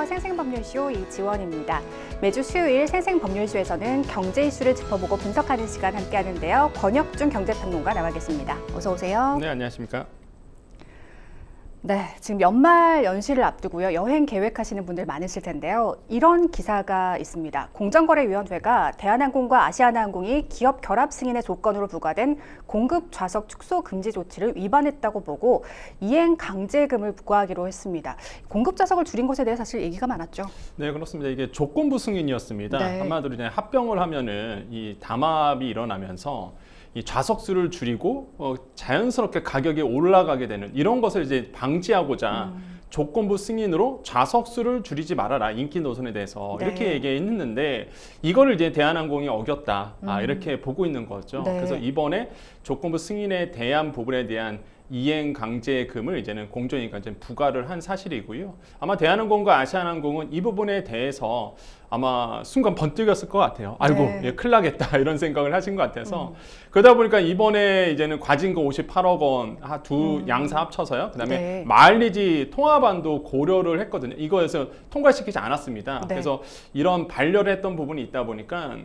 안녕하세요. 생생법률쇼 이지원입니다. 매주 수요일 생생법률쇼에서는 경제 이슈를 짚어보고 분석하는 시간 함께 하는데요. 권혁준 경제평론가 나와 계십니다. 어서 오세요. 네, 안녕하십니까. 네, 지금 연말 연시를 앞두고요. 여행 계획하시는 분들 많으실 텐데요. 이런 기사가 있습니다. 공정거래위원회가 대한항공과 아시아나항공이 기업 결합 승인의 조건으로 부과된 공급 좌석 축소 금지 조치를 위반했다고 보고 이행 강제금을 부과하기로 했습니다. 공급 좌석을 줄인 것에 대해 사실 얘기가 많았죠. 네, 그렇습니다. 이게 조건부 승인이었습니다. 네. 한마디로 이제 합병을 하면은 이 담합이 일어나면서 이 좌석수를 줄이고 자연스럽게 가격이 올라가게 되는 이런 것을 이제 방지하고자 조건부 승인으로 좌석수를 줄이지 말아라, 인기 노선에 대해서 네. 이렇게 얘기했는데 이거를 이제 대한항공이 어겼다, 이렇게 보고 있는 거죠. 네. 그래서 이번에 조건부 승인에 대한 부분에 대한 이행 강제금을 이제는 공정위가 이제 부과를 한 사실이고요. 아마 대한항공과 아시아나항공은 이 부분에 대해서 아마 순간 번뜩였을 것 같아요. 아이고, 네. 예, 큰일 나겠다 이런 생각을 하신 것 같아서 그러다 보니까 이번에 이제는 과징금 58억 원 두 양사 합쳐서요. 그다음에 네. 마일리지 통합안도 고려를 했거든요. 이거에서 통과시키지 않았습니다. 네. 그래서 이런 반려를 했던 부분이 있다 보니까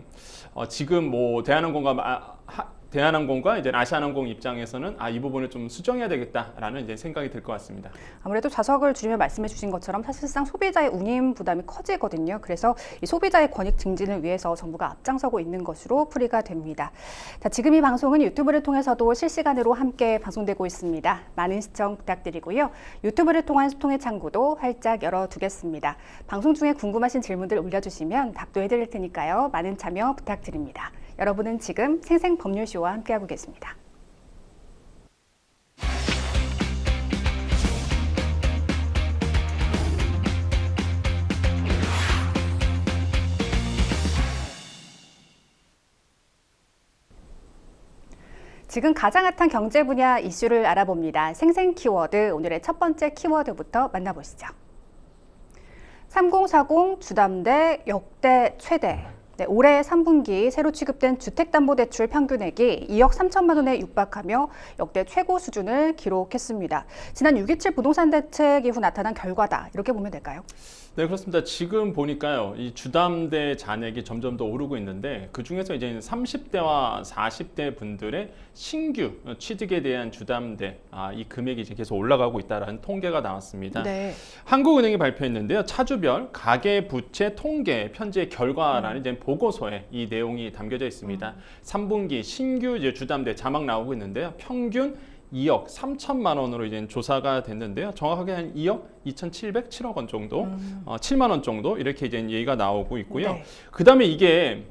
지금 뭐 대한항공과 이제 아시아나항공 입장에서는 이 부분을 좀 수정해야 되겠다라는 이제 생각이 들 것 같습니다. 아무래도 좌석을 줄이면 말씀해 주신 것처럼 사실상 소비자의 운임 부담이 커지거든요. 그래서 이 소비자의 권익 증진을 위해서 정부가 앞장서고 있는 것으로 풀이가 됩니다. 자, 지금 이 방송은 유튜브를 통해서도 실시간으로 함께 방송되고 있습니다. 많은 시청 부탁드리고요. 유튜브를 통한 소통의 창구도 활짝 열어두겠습니다. 방송 중에 궁금하신 질문들 올려주시면 답도 해드릴 테니까요. 많은 참여 부탁드립니다. 여러분은 지금 생생법률쇼와 함께하고 계십니다. 지금 가장 핫한 경제 분야 이슈를 알아봅니다. 생생 키워드, 오늘의 첫 번째 키워드부터 만나보시죠. 3040 주담대 역대 최대. 네, 올해 3분기 새로 취급된 주택담보대출 평균액이 2억 3천만 원에 육박하며 역대 최고 수준을 기록했습니다. 지난 6.27 부동산 대책 이후 나타난 결과다, 이렇게 보면 될까요? 네, 그렇습니다. 지금 보니까요, 이 주담대 잔액이 점점 더 오르고 있는데 그 중에서 이제 30대와 40대 분들의 신규 취득에 대한 주담대 이 금액이 이제 계속 올라가고 있다라는 통계가 나왔습니다. 네. 한국은행이 발표했는데요, 차주별 가계 부채 통계 편제 결과라는 이제 보고서에 이 내용이 담겨져 있습니다. 3분기 신규 이제 주담대 자막 나오고 있는데요, 평균 2억 3천만 원으로 이제 조사가 됐는데요. 정확하게 한 2억 2,707억 원 정도, 7만 원 정도 이렇게 이제 얘기가 나오고 있고요. 네. 그다음에 이게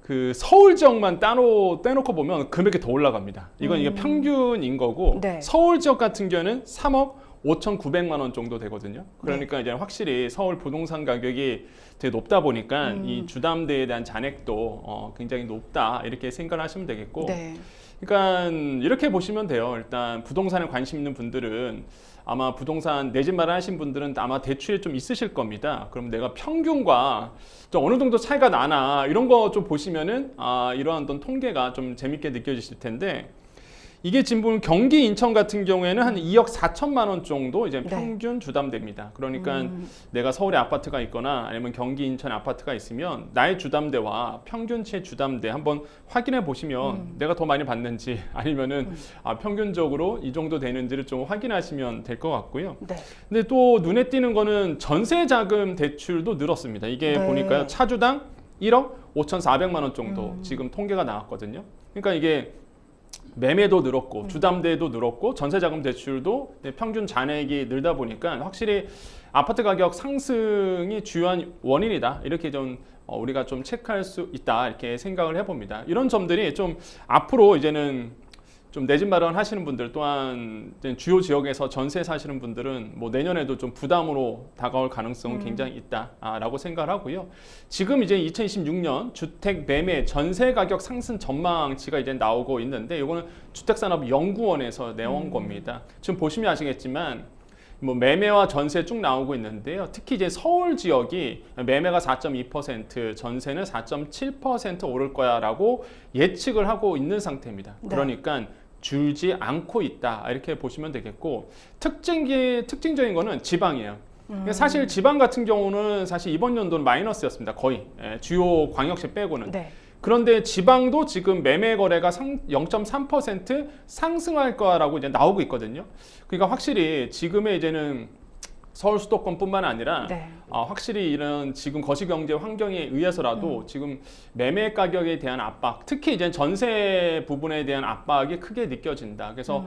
그 서울 지역만 따로 떼놓고 보면 금액이 더 올라갑니다. 이건 이게 평균인 거고, 네. 서울 지역 같은 경우에는 3억 5,900만 원 정도 되거든요. 그러니까 이제 확실히 서울 부동산 가격이 되게 높다 보니까 이 주담대에 대한 잔액도 굉장히 높다, 이렇게 생각을 하시면 되겠고. 네. 그러니까 이렇게 보시면 돼요. 일단 부동산에 관심 있는 분들은 아마 부동산 내 집 마련하신 분들은 아마 대출이 좀 있으실 겁니다. 그럼 내가 평균과 좀 어느 정도 차이가 나나 이런 거 좀 보시면은 이러한 어떤 통계가 좀 재밌게 느껴지실 텐데, 이게 지금 경기 인천 같은 경우에는 한 2억 4천만 원 정도 이제 평균 주담대입니다. 그러니까 내가 서울에 아파트가 있거나 아니면 경기 인천에 아파트가 있으면 나의 주담대와 평균치의 주담대 한번 확인해 보시면 내가 더 많이 받는지 아니면은 평균적으로 이 정도 되는지를 좀 확인하시면 될 것 같고요. 네. 근데 또 눈에 띄는 거는 전세 자금 대출도 늘었습니다. 이게 네. 보니까요, 차주당 1억 5,400만 원 정도 지금 통계가 나왔거든요. 그러니까 이게 매매도 늘었고 주담대도 늘었고 전세자금 대출도 평균 잔액이 늘다 보니까 확실히 아파트 가격 상승이 주요한 원인이다, 이렇게 좀 우리가 좀 체크할 수 있다, 이렇게 생각을 해봅니다. 이런 점들이 좀 앞으로 이제는 좀 내 집 마련 하시는 분들, 또한 주요 지역에서 전세 사시는 분들은 뭐 내년에도 좀 부담으로 다가올 가능성은 굉장히 있다라고 생각을 하고요. 지금 이제 2026년 주택 매매 전세 가격 상승 전망치가 이제 나오고 있는데, 이거는 주택산업연구원에서 내온 겁니다. 지금 보시면 아시겠지만 뭐 매매와 전세 쭉 나오고 있는데요. 특히 이제 서울 지역이 매매가 4.2%, 전세는 4.7% 오를 거야라고 예측을 하고 있는 상태입니다. 네. 그러니까 줄지 않고 있다, 이렇게 보시면 되겠고, 특징적인 거는 지방이에요. 사실 지방 같은 경우는 사실 이번 연도는 마이너스였습니다. 거의 주요 광역시 빼고는. 네. 그런데 지방도 지금 매매 거래가 0.3% 상승할 거라고 이제 나오고 있거든요. 그러니까 확실히 지금의 이제는 서울 수도권뿐만 아니라 네. 확실히 이런 지금 거시경제 환경에 의해서라도 지금 매매 가격에 대한 압박, 특히 이제 전세 부분에 대한 압박이 크게 느껴진다. 그래서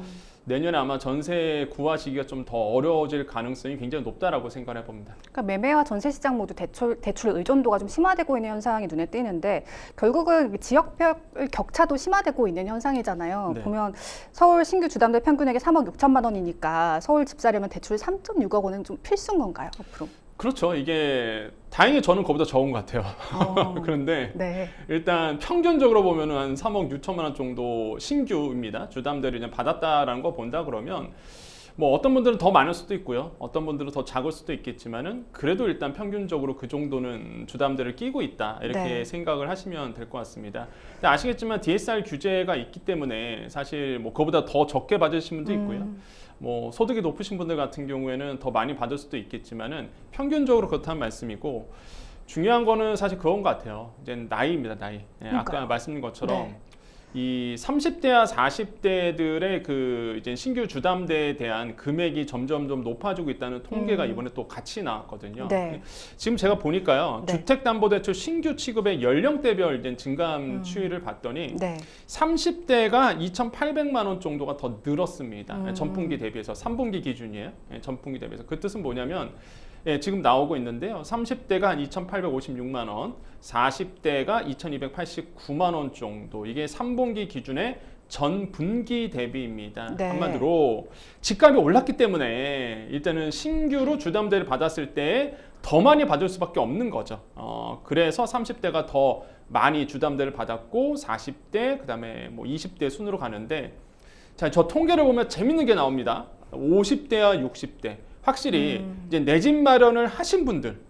내년에 아마 전세 구하시기가 좀 더 어려워질 가능성이 굉장히 높다라고 생각해 봅니다. 그러니까 매매와 전세 시장 모두 대출 의존도가 좀 심화되고 있는 현상이 눈에 띄는데 결국은 지역별 격차도 심화되고 있는 현상이잖아요. 네. 보면 서울 신규 주담대 평균액이 3억 6천만 원이니까 서울 집 사려면 대출 3.6억 원은 좀 필수인 건가요, 앞으로? 그렇죠. 이게 다행히 저는 그보다 적은 것 같아요. 그런데 네. 일단 평균적으로 보면은 한 3억 6천만 원 정도 신규입니다. 주담대를 이제 받았다라는 거 본다 그러면 뭐 어떤 분들은 더 많을 수도 있고요. 어떤 분들은 더 작을 수도 있겠지만은 그래도 일단 평균적으로 그 정도는 주담대를 끼고 있다. 이렇게 네. 생각을 하시면 될 것 같습니다. 근데 아시겠지만 DSR 규제가 있기 때문에 사실 뭐 그보다 더 적게 받으신 분도 있고요. 뭐 소득이 높으신 분들 같은 경우에는 더 많이 받을 수도 있겠지만은 평균적으로 그렇다는 말씀이고 중요한 거는 사실 그건 것 같아요. 이제 나이입니다, 나이. 아까 말씀드린 것처럼 네. 이 30대와 40대들의 그 이제 신규 주담대에 대한 금액이 점점 좀 높아지고 있다는 통계가 이번에 또 같이 나왔거든요. 네. 지금 제가 보니까요, 네. 주택담보대출 신규 취급의 연령대별 이제 증감 추이를 봤더니 네. 30대가 2,800만 원 정도가 더 늘었습니다. 전분기 대비해서 3분기 기준이에요. 전분기 대비해서 그 뜻은 뭐냐면 지금 나오고 있는데요. 30대가 한 2,856만 원, 40대가 2,289만 원 정도. 이게 3분기 기준의 전분기 대비입니다. 네. 한마디로 집값이 올랐기 때문에 일단은 신규로 주담대를 받았을 때 더 많이 받을 수밖에 없는 거죠. 그래서 30대가 더 많이 주담대를 받았고 40대, 그다음에 뭐 20대 순으로 가는데 자, 저 통계를 보면 재밌는 게 나옵니다. 50대와 60대. 확실히 이제 내 집 마련을 하신 분들,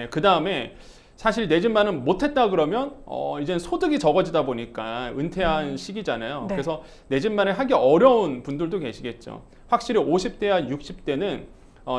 그 다음에 사실 내 집 마련 못했다 그러면 이제 소득이 적어지다 보니까 은퇴한 시기잖아요. 네. 그래서 내 집 마련 하기 어려운 분들도 계시겠죠. 확실히 50대와 60대는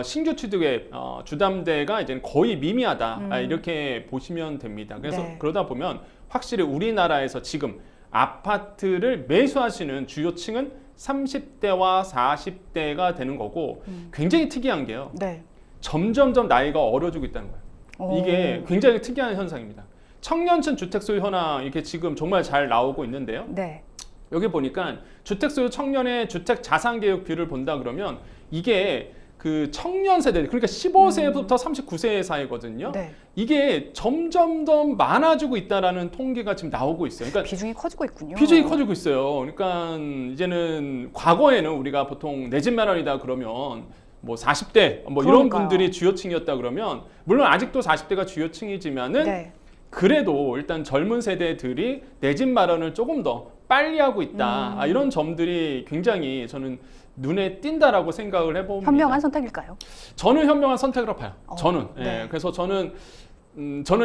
신규 취득의 주담대가 이제 거의 미미하다 이렇게 보시면 됩니다. 그래서 네. 그러다 보면 확실히 우리나라에서 지금 아파트를 매수하시는 주요층은 30대와 40대가 되는 거고 굉장히 특이한 게요. 네. 점점점 나이가 어려지고 있다는 거예요. 이게 굉장히 특이한 현상입니다. 청년층 주택 소유 현황 이렇게 지금 정말 잘 나오고 있는데요. 네. 여기 보니까 주택 소유 청년의 주택 자산 개혁 비율을 본다 그러면 이게 그 청년 세대 그러니까 15세부터 39세 사이거든요. 네. 이게 점점 더 많아지고 있다라는 통계가 지금 나오고 있어요. 그러니까 비중이 커지고 있군요. 비중이 커지고 있어요. 그러니까 이제는 과거에는 우리가 보통 내 집 마련이다 그러면 뭐 40대 뭐 이런 그러니까요. 분들이 주요층이었다 그러면 물론 아직도 40대가 주요층이지만은 네. 그래도 일단 젊은 세대들이 내 집 마련을 조금 더 빨리 하고 있다. 이런 점들이 굉장히 저는 눈에 띈다라고 생각을 해봅니다. 현명한 선택일까요? 저는 현명한 선택으로 봐요. 저는. 네. 그래서 저는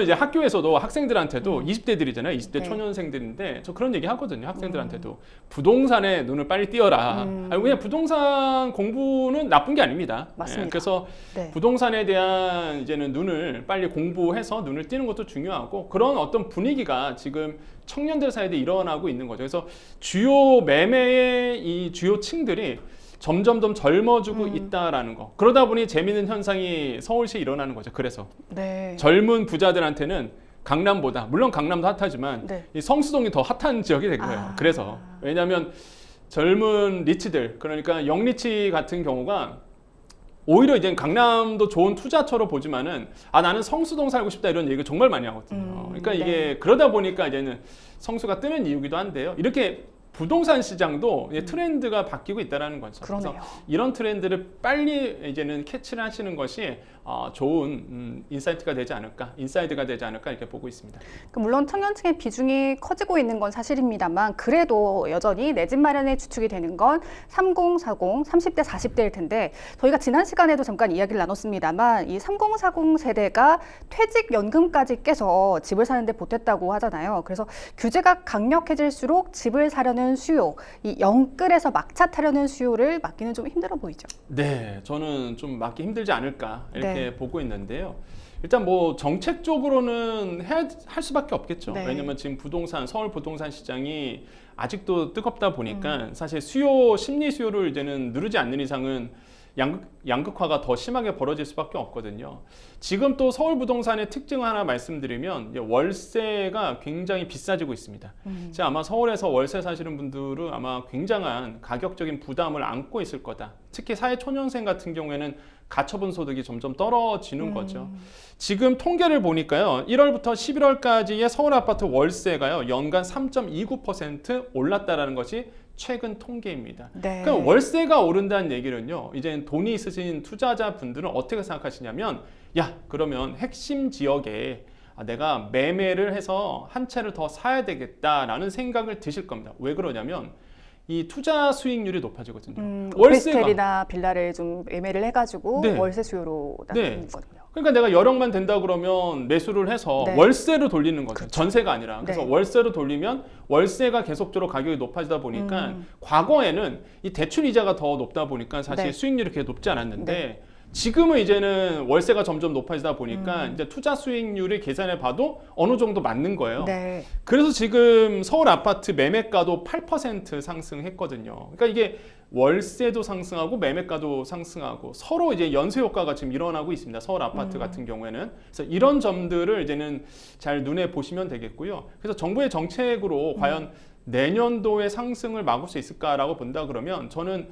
이제 학교에서도 학생들한테도 20대들이잖아요. 20대 네. 초년생들인데 저 그런 얘기 하거든요. 학생들한테도 부동산에 눈을 빨리 띄어라. 아니, 그냥 부동산 공부는 나쁜 게 아닙니다. 맞습니다. 그래서 네. 부동산에 대한 이제는 눈을 빨리 공부해서 눈을 띄는 것도 중요하고 그런 어떤 분위기가 지금 청년들 사이에 일어나고 있는 거죠. 그래서 주요 매매의 이 주요층들이 점점 더 젊어지고 있다라는 거. 그러다 보니 재미있는 현상이 서울시에 일어나는 거죠. 그래서 네. 젊은 부자들한테는 강남보다 물론 강남도 핫하지만 네. 이 성수동이 더 핫한 지역이 된 거예요. 그래서 왜냐하면 젊은 리치들 그러니까 영리치 같은 경우가 오히려 이제 강남도 좋은 투자처로 보지만은 나는 성수동 살고 싶다 이런 얘기를 정말 많이 하거든요. 그러니까 이게 네. 그러다 보니까 이제는 성수가 뜨는 이유기도 한데요. 이렇게 부동산 시장도 이제 트렌드가 바뀌고 있다는 거죠. 그러네요. 그래서 이런 트렌드를 빨리 이제는 캐치를 하시는 것이 좋은 인사이트가 되지 않을까, 인사이드가 되지 않을까 이렇게 보고 있습니다. 물론 청년층의 비중이 커지고 있는 건 사실입니다만 그래도 여전히 내 집 마련에 주축이 되는 건 30, 40, 30대, 40대일 텐데 저희가 지난 시간에도 잠깐 이야기를 나눴습니다만 이 30, 40 세대가 퇴직연금까지 깨서 집을 사는데 보탰다고 하잖아요. 그래서 규제가 강력해질수록 집을 사려는 수요, 이 영끌에서 막차 타려는 수요를 막기는 좀 힘들어 보이죠. 네, 저는 좀 막기 힘들지 않을까 이렇게 이렇게 네. 보고 있는데요. 일단 뭐 정책적으로는 할 수밖에 없겠죠. 네. 왜냐면 지금 서울 부동산 시장이 아직도 뜨겁다 보니까 음. 사실 심리 수요를 이제는 누르지 않는 이상은 양극화가 더 심하게 벌어질 수밖에 없거든요. 지금 또 서울 부동산의 특징 하나 말씀드리면 이제 월세가 굉장히 비싸지고 있습니다. 제가 아마 서울에서 월세 사시는 분들은 아마 굉장한 가격적인 부담을 안고 있을 거다. 특히 사회초년생 같은 경우에는 가처분 소득이 점점 떨어지는 거죠. 지금 통계를 보니까요. 1월부터 11월까지의 서울 아파트 월세가요. 연간 3.29% 올랐다라는 것이 최근 통계입니다. 네. 그러니까 월세가 오른다는 얘기는요. 이제 돈이 있으신 투자자분들은 어떻게 생각하시냐면 야, 그러면 핵심 지역에 내가 매매를 해서 한 채를 더 사야 되겠다라는 생각을 드실 겁니다. 왜 그러냐면 이 투자 수익률이 높아지거든요. 오피스텔이나 빌라를 좀 매매를 해가지고 네. 월세 수요로 나가는 거거든요. 그러니까 내가 여력만 된다 그러면 매수를 해서 네. 월세로 돌리는 거죠. 그렇죠. 전세가 아니라. 그래서 네. 월세로 돌리면 월세가 계속적으로 가격이 높아지다 보니까 과거에는 이 대출 이자가 더 높다 보니까 사실 네. 수익률이 그렇게 높지 않았는데 네. 지금은 이제는 월세가 점점 높아지다 보니까 이제 투자 수익률을 계산해 봐도 어느 정도 맞는 거예요. 네. 그래서 지금 서울 아파트 매매가도 8% 상승했거든요. 그러니까 이게 월세도 상승하고 매매가도 상승하고 서로 이제 연쇄 효과가 지금 일어나고 있습니다. 서울 아파트 같은 경우에는. 그래서 이런 점들을 이제는 잘 눈에 보시면 되겠고요. 그래서 정부의 정책으로 과연 내년도에 상승을 막을 수 있을까라고 본다 그러면 저는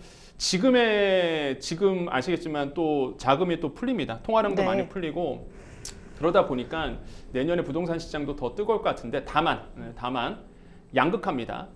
지금 아시겠지만 또 자금이 또 풀립니다. 통화량도 네. 많이 풀리고 그러다 보니까 내년에 부동산 시장도 더 뜨거울 것 같은데 다만 양극화입니다.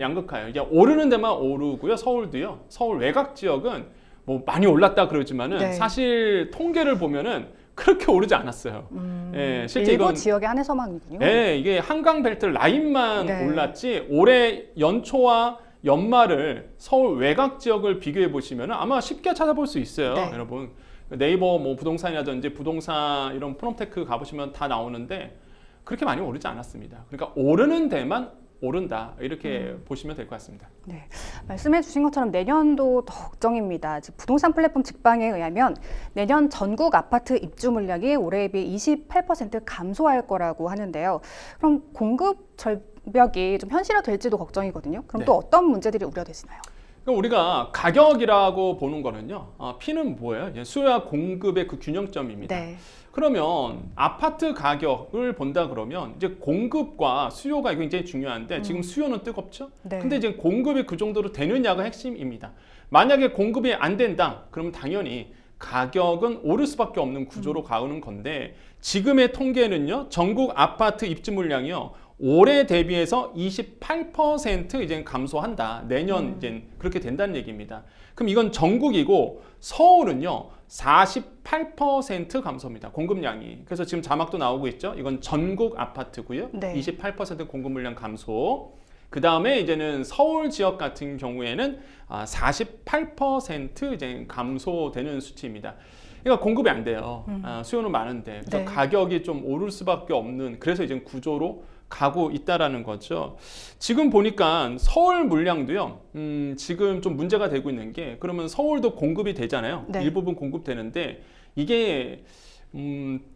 양극화예요. 이게 오르는 데만 오르고요. 서울도요. 서울 외곽 지역은 뭐 많이 올랐다 그러지만은 네. 사실 통계를 보면은 그렇게 오르지 않았어요. 예, 실제 일부 이건 지역에 한해서만군요. 예, 이게 한강벨트 라인만 네. 올랐지 올해 연초와 연말을 서울 외곽 지역을 비교해 보시면 아마 쉽게 찾아볼 수 있어요. 네. 여러분 네이버 뭐 부동산이라든지 부동산 이런 프롬테크 가보시면 다 나오는데 그렇게 많이 오르지 않았습니다. 그러니까 오르는 데만 오른다 이렇게 보시면 될 것 같습니다. 네, 말씀해 주신 것처럼 내년도 더 걱정입니다. 지금 부동산 플랫폼 직방에 의하면 내년 전국 아파트 입주 물량이 올해에 비해 28% 감소할 거라고 하는데요. 그럼 공급 절벽이 좀 현실화될지도 걱정이거든요. 그럼 네. 또 어떤 문제들이 우려되시나요? 그럼 우리가 가격이라고 보는 거는요. P는 뭐예요? 이제 수요와 공급의 그 균형점입니다. 네. 그러면 아파트 가격을 본다 그러면 이제 공급과 수요가 굉장히 중요한데 지금 수요는 뜨겁죠? 네. 근데 이제 공급이 그 정도로 되느냐가 핵심입니다. 만약에 공급이 안 된다, 그러면 당연히 가격은 오를 수밖에 없는 구조로 가는 건데 지금의 통계는요, 전국 아파트 입주 물량이요, 올해 대비해서 28% 이제 감소한다. 내년 이제 그렇게 된다는 얘기입니다. 그럼 이건 전국이고 서울은요 48% 감소입니다. 공급량이. 그래서 지금 자막도 나오고 있죠. 이건 전국 아파트고요. 네. 28% 공급 물량 감소. 그 다음에 이제는 서울 지역 같은 경우에는 48% 이제 감소되는 수치입니다. 그러니까 공급이 안 돼요. 수요는 많은데 그래서 네. 가격이 좀 오를 수밖에 없는 그래서 이제 구조로 가고 있다라는 거죠. 지금 보니까 서울 물량도요. 지금 좀 문제가 되고 있는 게 그러면 서울도 공급이 되잖아요. 네. 일부분 공급되는데 이게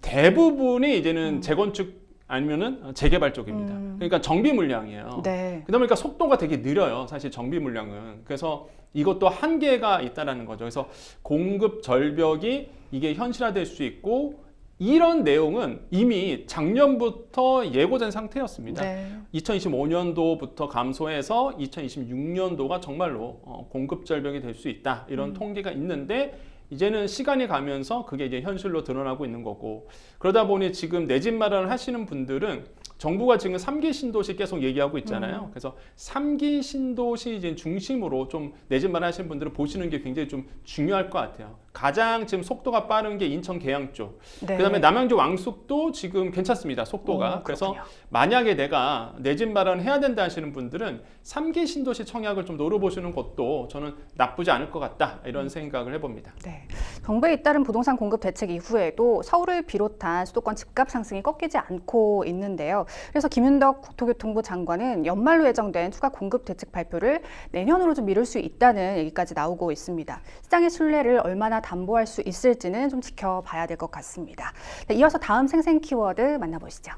대부분이 이제는 재건축 아니면은 재개발 쪽입니다. 그러니까 정비 물량이에요. 네. 그러다 보니까 속도가 되게 느려요. 사실 정비 물량은. 그래서 이것도 한계가 있다라는 거죠. 그래서 공급 절벽이 이게 현실화될 수 있고 이런 내용은 이미 작년부터 예고된 상태였습니다. 네. 2025년도부터 감소해서 2026년도가 정말로 공급 절벽이 될 수 있다. 이런 통계가 있는데 이제는 시간이 가면서 그게 이제 현실로 드러나고 있는 거고 그러다 보니 지금 내 집 마련을 하시는 분들은 정부가 지금 3기 신도시 계속 얘기하고 있잖아요. 그래서 3기 신도시 이제 중심으로 좀 내 집 마련 하시는 분들은 보시는 게 굉장히 좀 중요할 것 같아요. 가장 지금 속도가 빠른 게 인천 계양 쪽. 네. 그다음에 남양주 왕숙도 지금 괜찮습니다. 속도가. 그래서 만약에 내가 내 집 마련 해야 된다 하시는 분들은 3기 신도시 청약을 좀 노려보시는 것도 저는 나쁘지 않을 것 같다. 이런 생각을 해봅니다. 네. 정부에 잇따른 부동산 공급 대책 이후에도 서울을 비롯한 수도권 집값 상승이 꺾이지 않고 있는데요. 그래서 김윤덕 국토교통부 장관은 연말로 예정된 추가 공급 대책 발표를 내년으로 좀 미룰 수 있다는 얘기까지 나오고 있습니다. 시장의 신뢰를 얼마나 담보할 수 있을지는 좀 지켜봐야 될 것 같습니다. 이어서 다음 생생 키워드 만나보시죠.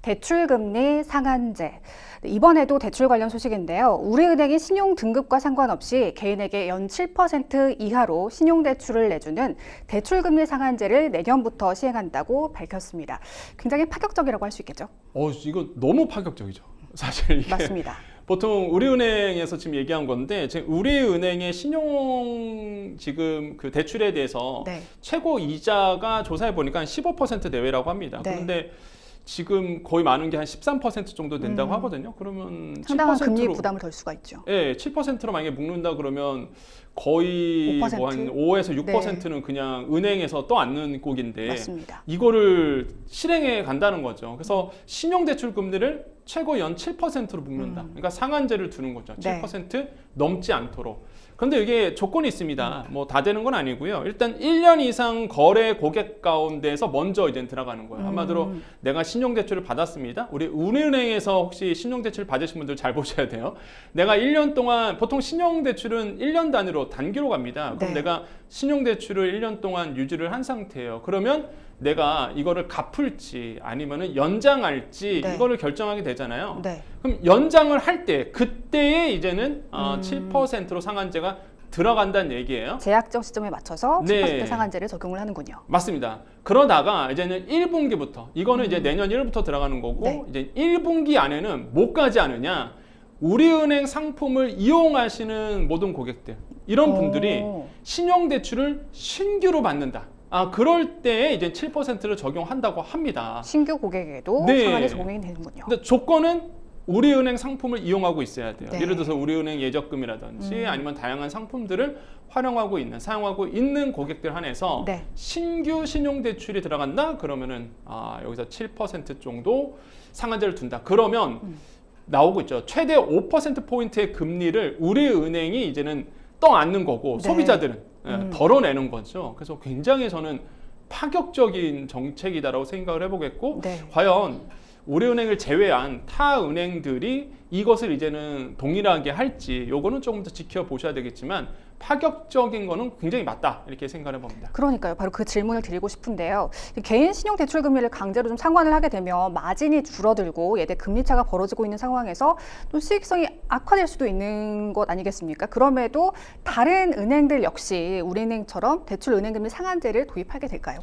대출금리 상한제. 이번에도 대출 관련 소식인데요. 우리은행이 신용 등급과 상관없이 개인에게 연 7% 이하로 신용대출을 내주는 대출금리 상한제를 내년부터 시행한다고 밝혔습니다. 굉장히 파격적이라고 할 수 있겠죠? 이거 너무 파격적이죠. 사실 이게 맞습니다. 보통 우리은행에서 지금 얘기한 건데 지금 우리은행의 신용 지금 그 대출에 대해서 네. 최고 이자가 조사해 보니까 한 15% 내외라고 합니다. 네. 그런데 지금 거의 많은 게 한 13% 정도 된다고 하거든요. 그러면 상당한 7%로, 금리 부담을 덜 수가 있죠. 예, 7%로 만약에 묶는다 그러면 거의 5%? 뭐 한 5에서 6%는 그냥 은행에서 떠안는 곡인데 맞습니다. 이거를 실행해 간다는 거죠. 그래서 신용대출 금리를 최고 연 7%로 묶는다. 그러니까 상한제를 두는 거죠. 네. 7% 넘지 않도록. 그런데 이게 조건이 있습니다. 뭐 다 되는 건 아니고요. 일단 1년 이상 거래 고객 가운데서 먼저 이제 들어가는 거예요. 한마디로 내가 신용대출을 받았습니다. 우리 우리은행에서 혹시 신용대출 받으신 분들 잘 보셔야 돼요. 내가 1년 동안 보통 신용대출은 1년 단위로 단기로 갑니다. 그럼 네. 내가 신용대출을 1년 동안 유지를 한 상태예요. 그러면 내가 이거를 갚을지 아니면은 연장할지 네. 이거를 결정하게 되잖아요. 네. 그럼 연장을 할 때 그때에 이제는 7%로 상한제가 들어간다는 얘기예요. 제약적 시점에 맞춰서 7% 네. 상한제를 적용을 하는군요. 맞습니다. 그러다가 이제는 1분기부터 이거는 이제 내년 1월부터 들어가는 거고 네. 이제 1분기 안에는 못 가지 않으냐? 우리은행 상품을 이용하시는 모든 고객들 이런 분들이 오. 신용대출을 신규로 받는다. 그럴 때에 이제 7%를 적용한다고 합니다. 신규 고객에게도 네. 상한이 적용이 되는군요. 근데 조건은 우리은행 상품을 이용하고 있어야 돼요. 네. 예를 들어서 우리은행 예적금이라든지 아니면 다양한 상품들을 활용하고 있는, 사용하고 있는 고객들 한해서 네. 신규 신용대출이 들어간다? 그러면은 여기서 7% 정도 상한제를 둔다. 그러면 나오고 있죠. 최대 5%포인트의 금리를 우리은행이 이제는 떠안는 거고 네. 소비자들은 덜어내는 거죠. 그래서 굉장히 저는 파격적인 정책이다라고 생각을 해보겠고 네. 과연 우리은행을 제외한 타 은행들이 이것을 이제는 동일하게 할지 요거는 조금 더 지켜보셔야 되겠지만 파격적인 거는 굉장히 맞다 이렇게 생각을 해봅니다. 그러니까요. 바로 그 질문을 드리고 싶은데요. 개인 신용 대출 금리를 강제로 좀 상환을 하게 되면 마진이 줄어들고 예대 금리 차가 벌어지고 있는 상황에서 또 수익성이 악화될 수도 있는 것 아니겠습니까? 그럼에도 다른 은행들 역시 우리은행처럼 대출 은행 금리 상한제를 도입하게 될까요?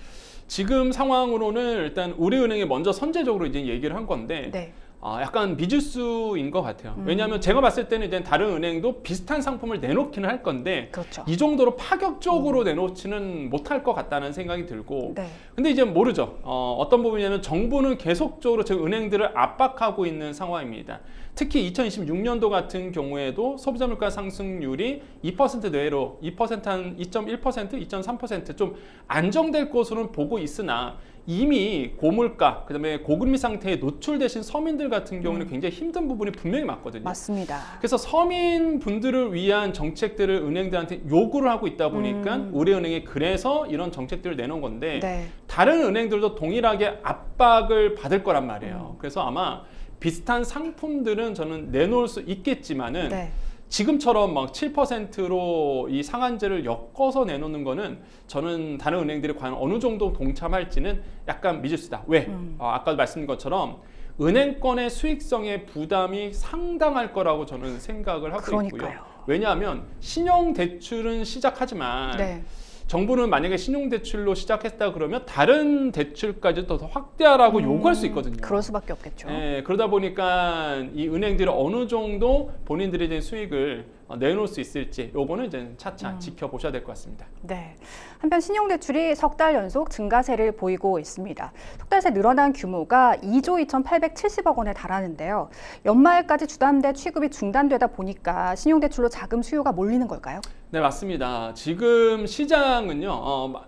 지금 상황으로는 일단 우리은행이 먼저 선제적으로 이제 얘기를 한 건데 네. 약간 미지수인 것 같아요. 왜냐하면 제가 봤을 때는 이제 다른 은행도 비슷한 상품을 내놓기는 할 건데 그렇죠. 이 정도로 파격적으로 내놓지는 못할 것 같다는 생각이 들고 네. 근데 이제 모르죠. 어떤 부분이냐면 정부는 계속적으로 지금 은행들을 압박하고 있는 상황입니다. 특히 2026년도 같은 경우에도 소비자 물가 상승률이 2% 내외로 2% 한 2.1%, 2.3% 좀 안정될 것으로는 보고 있으나 이미 고물가, 그다음에 고금리 상태에 노출되신 서민들 같은 경우는 굉장히 힘든 부분이 분명히 맞거든요. 맞습니다. 그래서 서민 분들을 위한 정책들을 은행들한테 요구를 하고 있다 보니까 우리은행이 그래서 이런 정책들을 내놓은 건데 네. 다른 은행들도 동일하게 압박을 받을 거란 말이에요. 그래서 아마 비슷한 상품들은 저는 내놓을 수 있겠지만은 네. 지금처럼 막 7%로 이 상한제를 엮어서 내놓는 거는 저는 다른 은행들이 과연 어느 정도 동참할지는 약간 미지수다. 왜? 아까도 말씀드린 것처럼 은행권의 수익성의 부담이 상당할 거라고 저는 생각을 하고 그러니까요. 있고요. 왜냐하면 신용대출은 시작하지만 네. 정부는 만약에 신용대출로 시작했다 그러면 다른 대출까지 더 확대하라고 요구할 수 있거든요. 그럴 수밖에 없겠죠. 그러다 보니까 이 은행들이 어느 정도 본인들이 이제 수익을 내놓을 수 있을지 요거는 이제 차차 지켜보셔야 될 것 같습니다. 네. 한편 신용대출이 석 달 연속 증가세를 보이고 있습니다. 석 달 새 늘어난 규모가 2조 2,870억 원에 달하는데요. 연말까지 주담대 취급이 중단되다 보니까 신용대출로 자금 수요가 몰리는 걸까요? 네, 맞습니다. 지금 시장은요,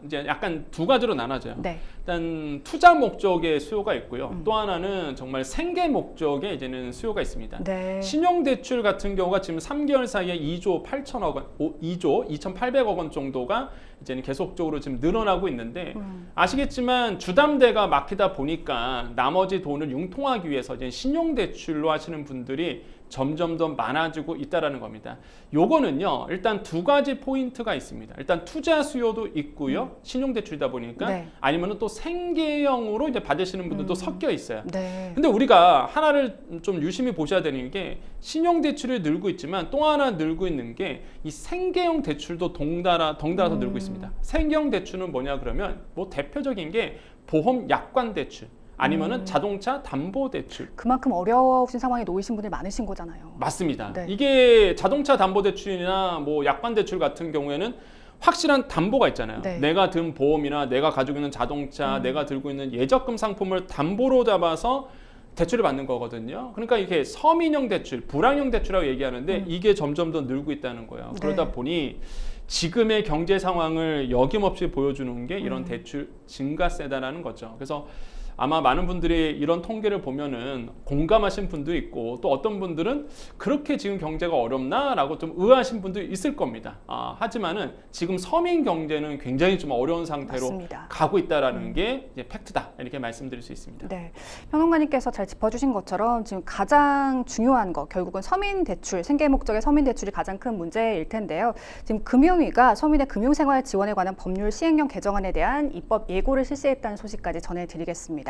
이제 약간 두 가지로 나눠져요. 네. 일단 투자 목적의 수요가 있고요. 또 하나는 정말 생계 목적의 이제는 수요가 있습니다. 네. 신용대출 같은 경우가 지금 3개월 사이에 2조 8천억 원, 2조 2,800억 원 정도가 이제는 계속적으로 지금 늘어나고 있는데 아시겠지만 주담대가 막히다 보니까 나머지 돈을 융통하기 위해서 이제 신용대출로 하시는 분들이 점점 더 많아지고 있다라는 겁니다. 요거는요, 일단 두 가지 포인트가 있습니다. 일단 투자 수요도 있고요, 신용대출이다 보니까 네. 아니면은 또 생계형으로 이제 받으시는 분들도 섞여 있어요. 네. 근데 우리가 하나를 좀 유심히 보셔야 되는 게 신용대출이 늘고 있지만 또 하나 늘고 있는 게 이 생계형 대출도 덩달아서 늘고 있습니다. 생계형 대출은 뭐냐 그러면 뭐 대표적인 게 보험 약관 대출 아니면은 자동차 담보 대출. 그만큼 어려우신 상황에 놓이신 분들 많으신 거잖아요. 맞습니다. 네. 이게 자동차 담보 대출이나 뭐 약관 대출 같은 경우에는 확실한 담보가 있잖아요. 네. 내가 든 보험이나 내가 가지고 있는 자동차, 내가 들고 있는 예적금 상품을 담보로 잡아서 대출을 받는 거거든요. 그러니까 이게 서민형 대출, 불황형 대출이라고 얘기하는데 이게 점점 더 늘고 있다는 거예요. 네. 그러다 보니 지금의 경제 상황을 여김없이 보여주는 게 이런 대출 증가세다라는 거죠. 그래서 아마 많은 분들이 이런 통계를 보면은 공감하신 분도 있고 또 어떤 분들은 그렇게 지금 경제가 어렵나라고 좀 의아하신 분도 있을 겁니다. 하지만은 지금 서민 경제는 굉장히 좀 어려운 상태로 맞습니다. 가고 있다라는 게 이제 팩트다 이렇게 말씀드릴 수 있습니다. 네, 평론가님께서 잘 짚어주신 것처럼 지금 가장 중요한 거 결국은 서민 대출, 생계 목적의 서민 대출이 가장 큰 문제일 텐데요. 지금 금융위가 서민의 금융생활 지원에 관한 법률 시행령 개정안에 대한 입법 예고를 실시했다는 소식까지 전해드리겠습니다.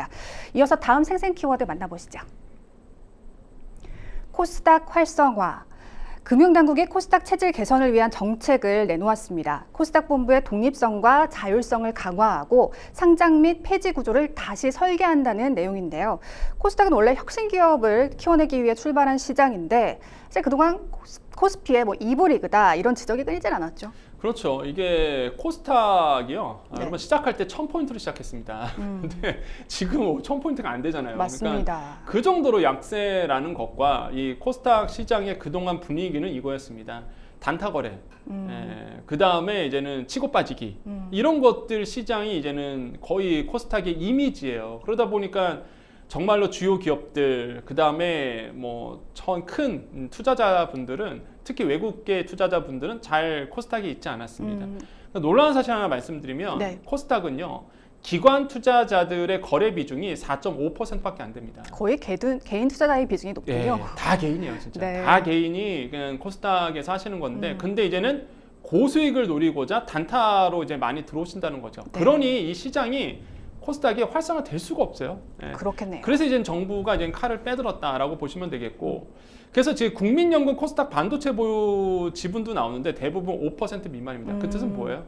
이어서 다음 생생 키워드 만나보시죠. 코스닥 활성화. 금융당국이 코스닥 체질 개선을 위한 정책을 내놓았습니다. 코스닥 본부의 독립성과 자율성을 강화하고 상장 및 폐지 구조를 다시 설계한다는 내용인데요. 코스닥은 원래 혁신 기업을 키워내기 위해 출발한 시장인데 사실 그동안 코스피의 뭐 2부 리그다 이런 지적이 끊이질 않았죠. 그렇죠. 이게 코스닥이요. 네. 여러분 시작할 때 1000포인트로 시작했습니다. 근데 지금 1000포인트가 안 되잖아요. 맞습니다. 그러니까 그 정도로 약세라는 것과 이 코스닥 시장의 그동안 분위기는 이거였습니다. 단타 거래, 그 다음에 이제는 치고 빠지기 이런 것들 시장이 이제는 거의 코스닥의 이미지예요. 그러다 보니까 정말로 주요 기업들, 그 다음에 뭐 큰 투자자분들은 특히 외국계 투자자분들은 잘 코스닥에 있지 않았습니다. 놀라운 사실 하나 말씀드리면 네. 코스닥은요. 기관 투자자들의 거래 비중이 4.5%밖에 안 됩니다. 거의 개인 투자자의 비중이 높군요. 네, 다 개인이에요, 진짜. 네. 다 개인이 그냥 코스닥에서 하시는 건데, 근데 이제는 고수익을 노리고자 단타로 이제 많이 들어오신다는 거죠. 네. 그러니 이 시장이 코스닥이 활성화될 수가 없어요. 네. 그렇겠네요. 그래서 이제 정부가 이제 칼을 빼들었다라고 보시면 되겠고, 그래서 지금 국민연금 코스닥 반도체 보유 지분도 나오는데 대부분 5% 미만입니다. 그 뜻은 뭐예요?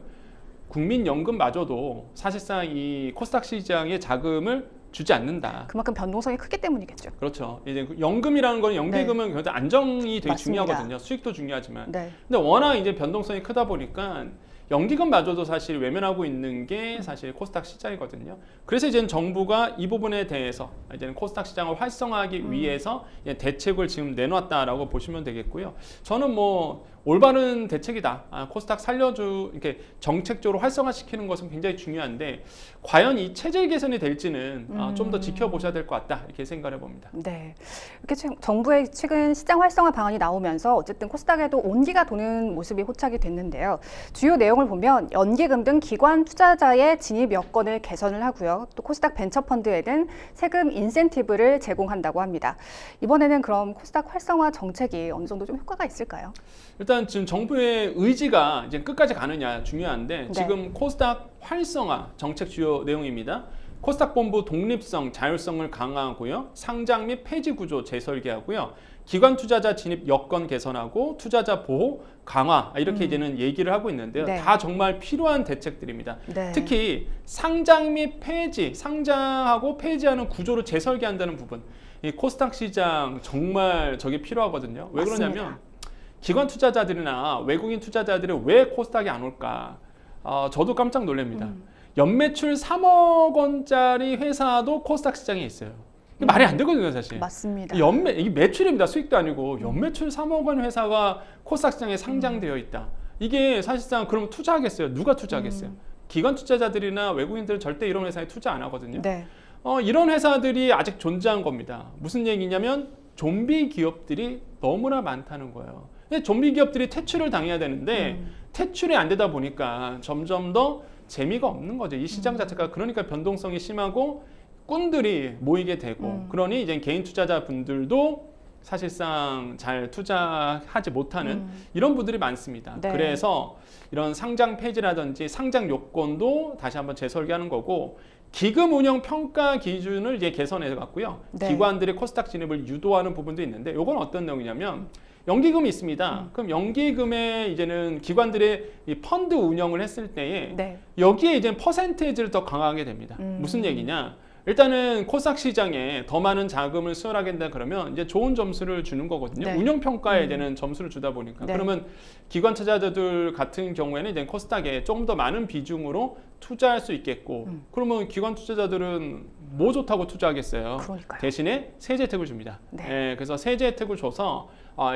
국민연금마저도 사실상 이 코스닥 시장에 자금을 주지 않는다. 그만큼 변동성이 크기 때문이겠죠. 그렇죠. 이제 연금이라는 건 연계금은 굉장히 안정이 되게 맞습니다. 중요하거든요. 수익도 중요하지만. 네. 근데 워낙 이제 변동성이 크다 보니까 연기금마저도 사실 외면하고 있는 게 사실 코스닥 시장이거든요. 그래서 이제는 정부가 이 부분에 대해서 이제는 코스닥 시장을 활성화하기 위해서 대책을 지금 내놨다라고 보시면 되겠고요. 저는 뭐 올바른 대책이다. 코스닥 이렇게 정책적으로 활성화시키는 것은 굉장히 중요한데 과연 이 체질 개선이 될지는 좀 더 지켜보셔야 될 것 같다 이렇게 생각을 해봅니다. 네, 이렇게 정부의 최근 시장 활성화 방안이 나오면서 어쨌든 코스닥에도 온기가 도는 모습이 포착이 됐는데요. 주요 내용을 보면 연기금 등 기관 투자자의 진입 여건을 개선을 하고요. 또 코스닥 벤처펀드에는 세금 인센티브를 제공한다고 합니다. 이번에는 그럼 코스닥 활성화 정책이 어느 정도 좀 효과가 있을까요? 일단 지금 정부의 의지가 이제 끝까지 가느냐 중요한데 네. 지금 코스닥 활성화 정책 주요 내용입니다. 코스닥 본부 독립성, 자율성을 강화하고요. 상장 및 폐지 구조 재설계하고요. 기관 투자자 진입 여건 개선하고 투자자 보호 강화 이렇게 이제는 얘기를 하고 있는데요. 네. 다 정말 필요한 대책들입니다. 네. 특히 상장 및 폐지, 상장하고 폐지하는 구조를 재설계한다는 부분. 이 코스닥 시장 정말 저게 필요하거든요. 왜 맞습니다. 그러냐면 기관 투자자들이나 외국인 투자자들이 왜 코스닥에 안 올까? 저도 깜짝 놀랍니다. 연매출 3억 원짜리 회사도 코스닥 시장에 있어요. 이게 말이 안 되거든요, 사실. 맞습니다. 이게 매출입니다. 수익도 아니고 연매출 3억 원 회사가 코스닥 시장에 상장되어 있다. 이게 사실상 그러면 투자하겠어요? 누가 투자하겠어요? 기관 투자자들이나 외국인들은 절대 이런 회사에 투자 안 하거든요. 네. 이런 회사들이 아직 존재한 겁니다. 무슨 얘기냐면 좀비 기업들이 너무나 많다는 거예요. 근데 좀비 기업들이 퇴출을 당해야 되는데 퇴출이 안 되다 보니까 점점 더 재미가 없는 거죠. 이 시장 자체가 그러니까 변동성이 심하고 꾼들이 모이게 되고 그러니 이제 개인 투자자분들도 사실상 잘 투자하지 못하는 이런 분들이 많습니다. 네. 그래서 이런 상장 폐지라든지 상장 요건도 다시 한번 재설계하는 거고 기금 운영 평가 기준을 이제 개선해 갔고요. 네. 기관들의 코스닥 진입을 유도하는 부분도 있는데 이건 어떤 내용이냐면 연기금이 있습니다. 그럼 연기금에 이제는 기관들의 이 펀드 운영을 했을 때에 네. 여기에 이제 퍼센테이지를 더 강하게 됩니다. 무슨 얘기냐? 일단은 코스닥 시장에 더 많은 자금을 수혈하게 된다 그러면 이제 좋은 점수를 주는 거거든요. 네. 운영 평가에 이제는 점수를 주다 보니까 네. 그러면 기관 투자자들 같은 경우에는 이제 코스닥에 조금 더 많은 비중으로 투자할 수 있겠고 그러면 기관 투자자들은 뭐 좋다고 투자하겠어요. 그러니까요. 대신에 세제 혜택을 줍니다. 네. 예, 그래서 세제 혜택을 줘서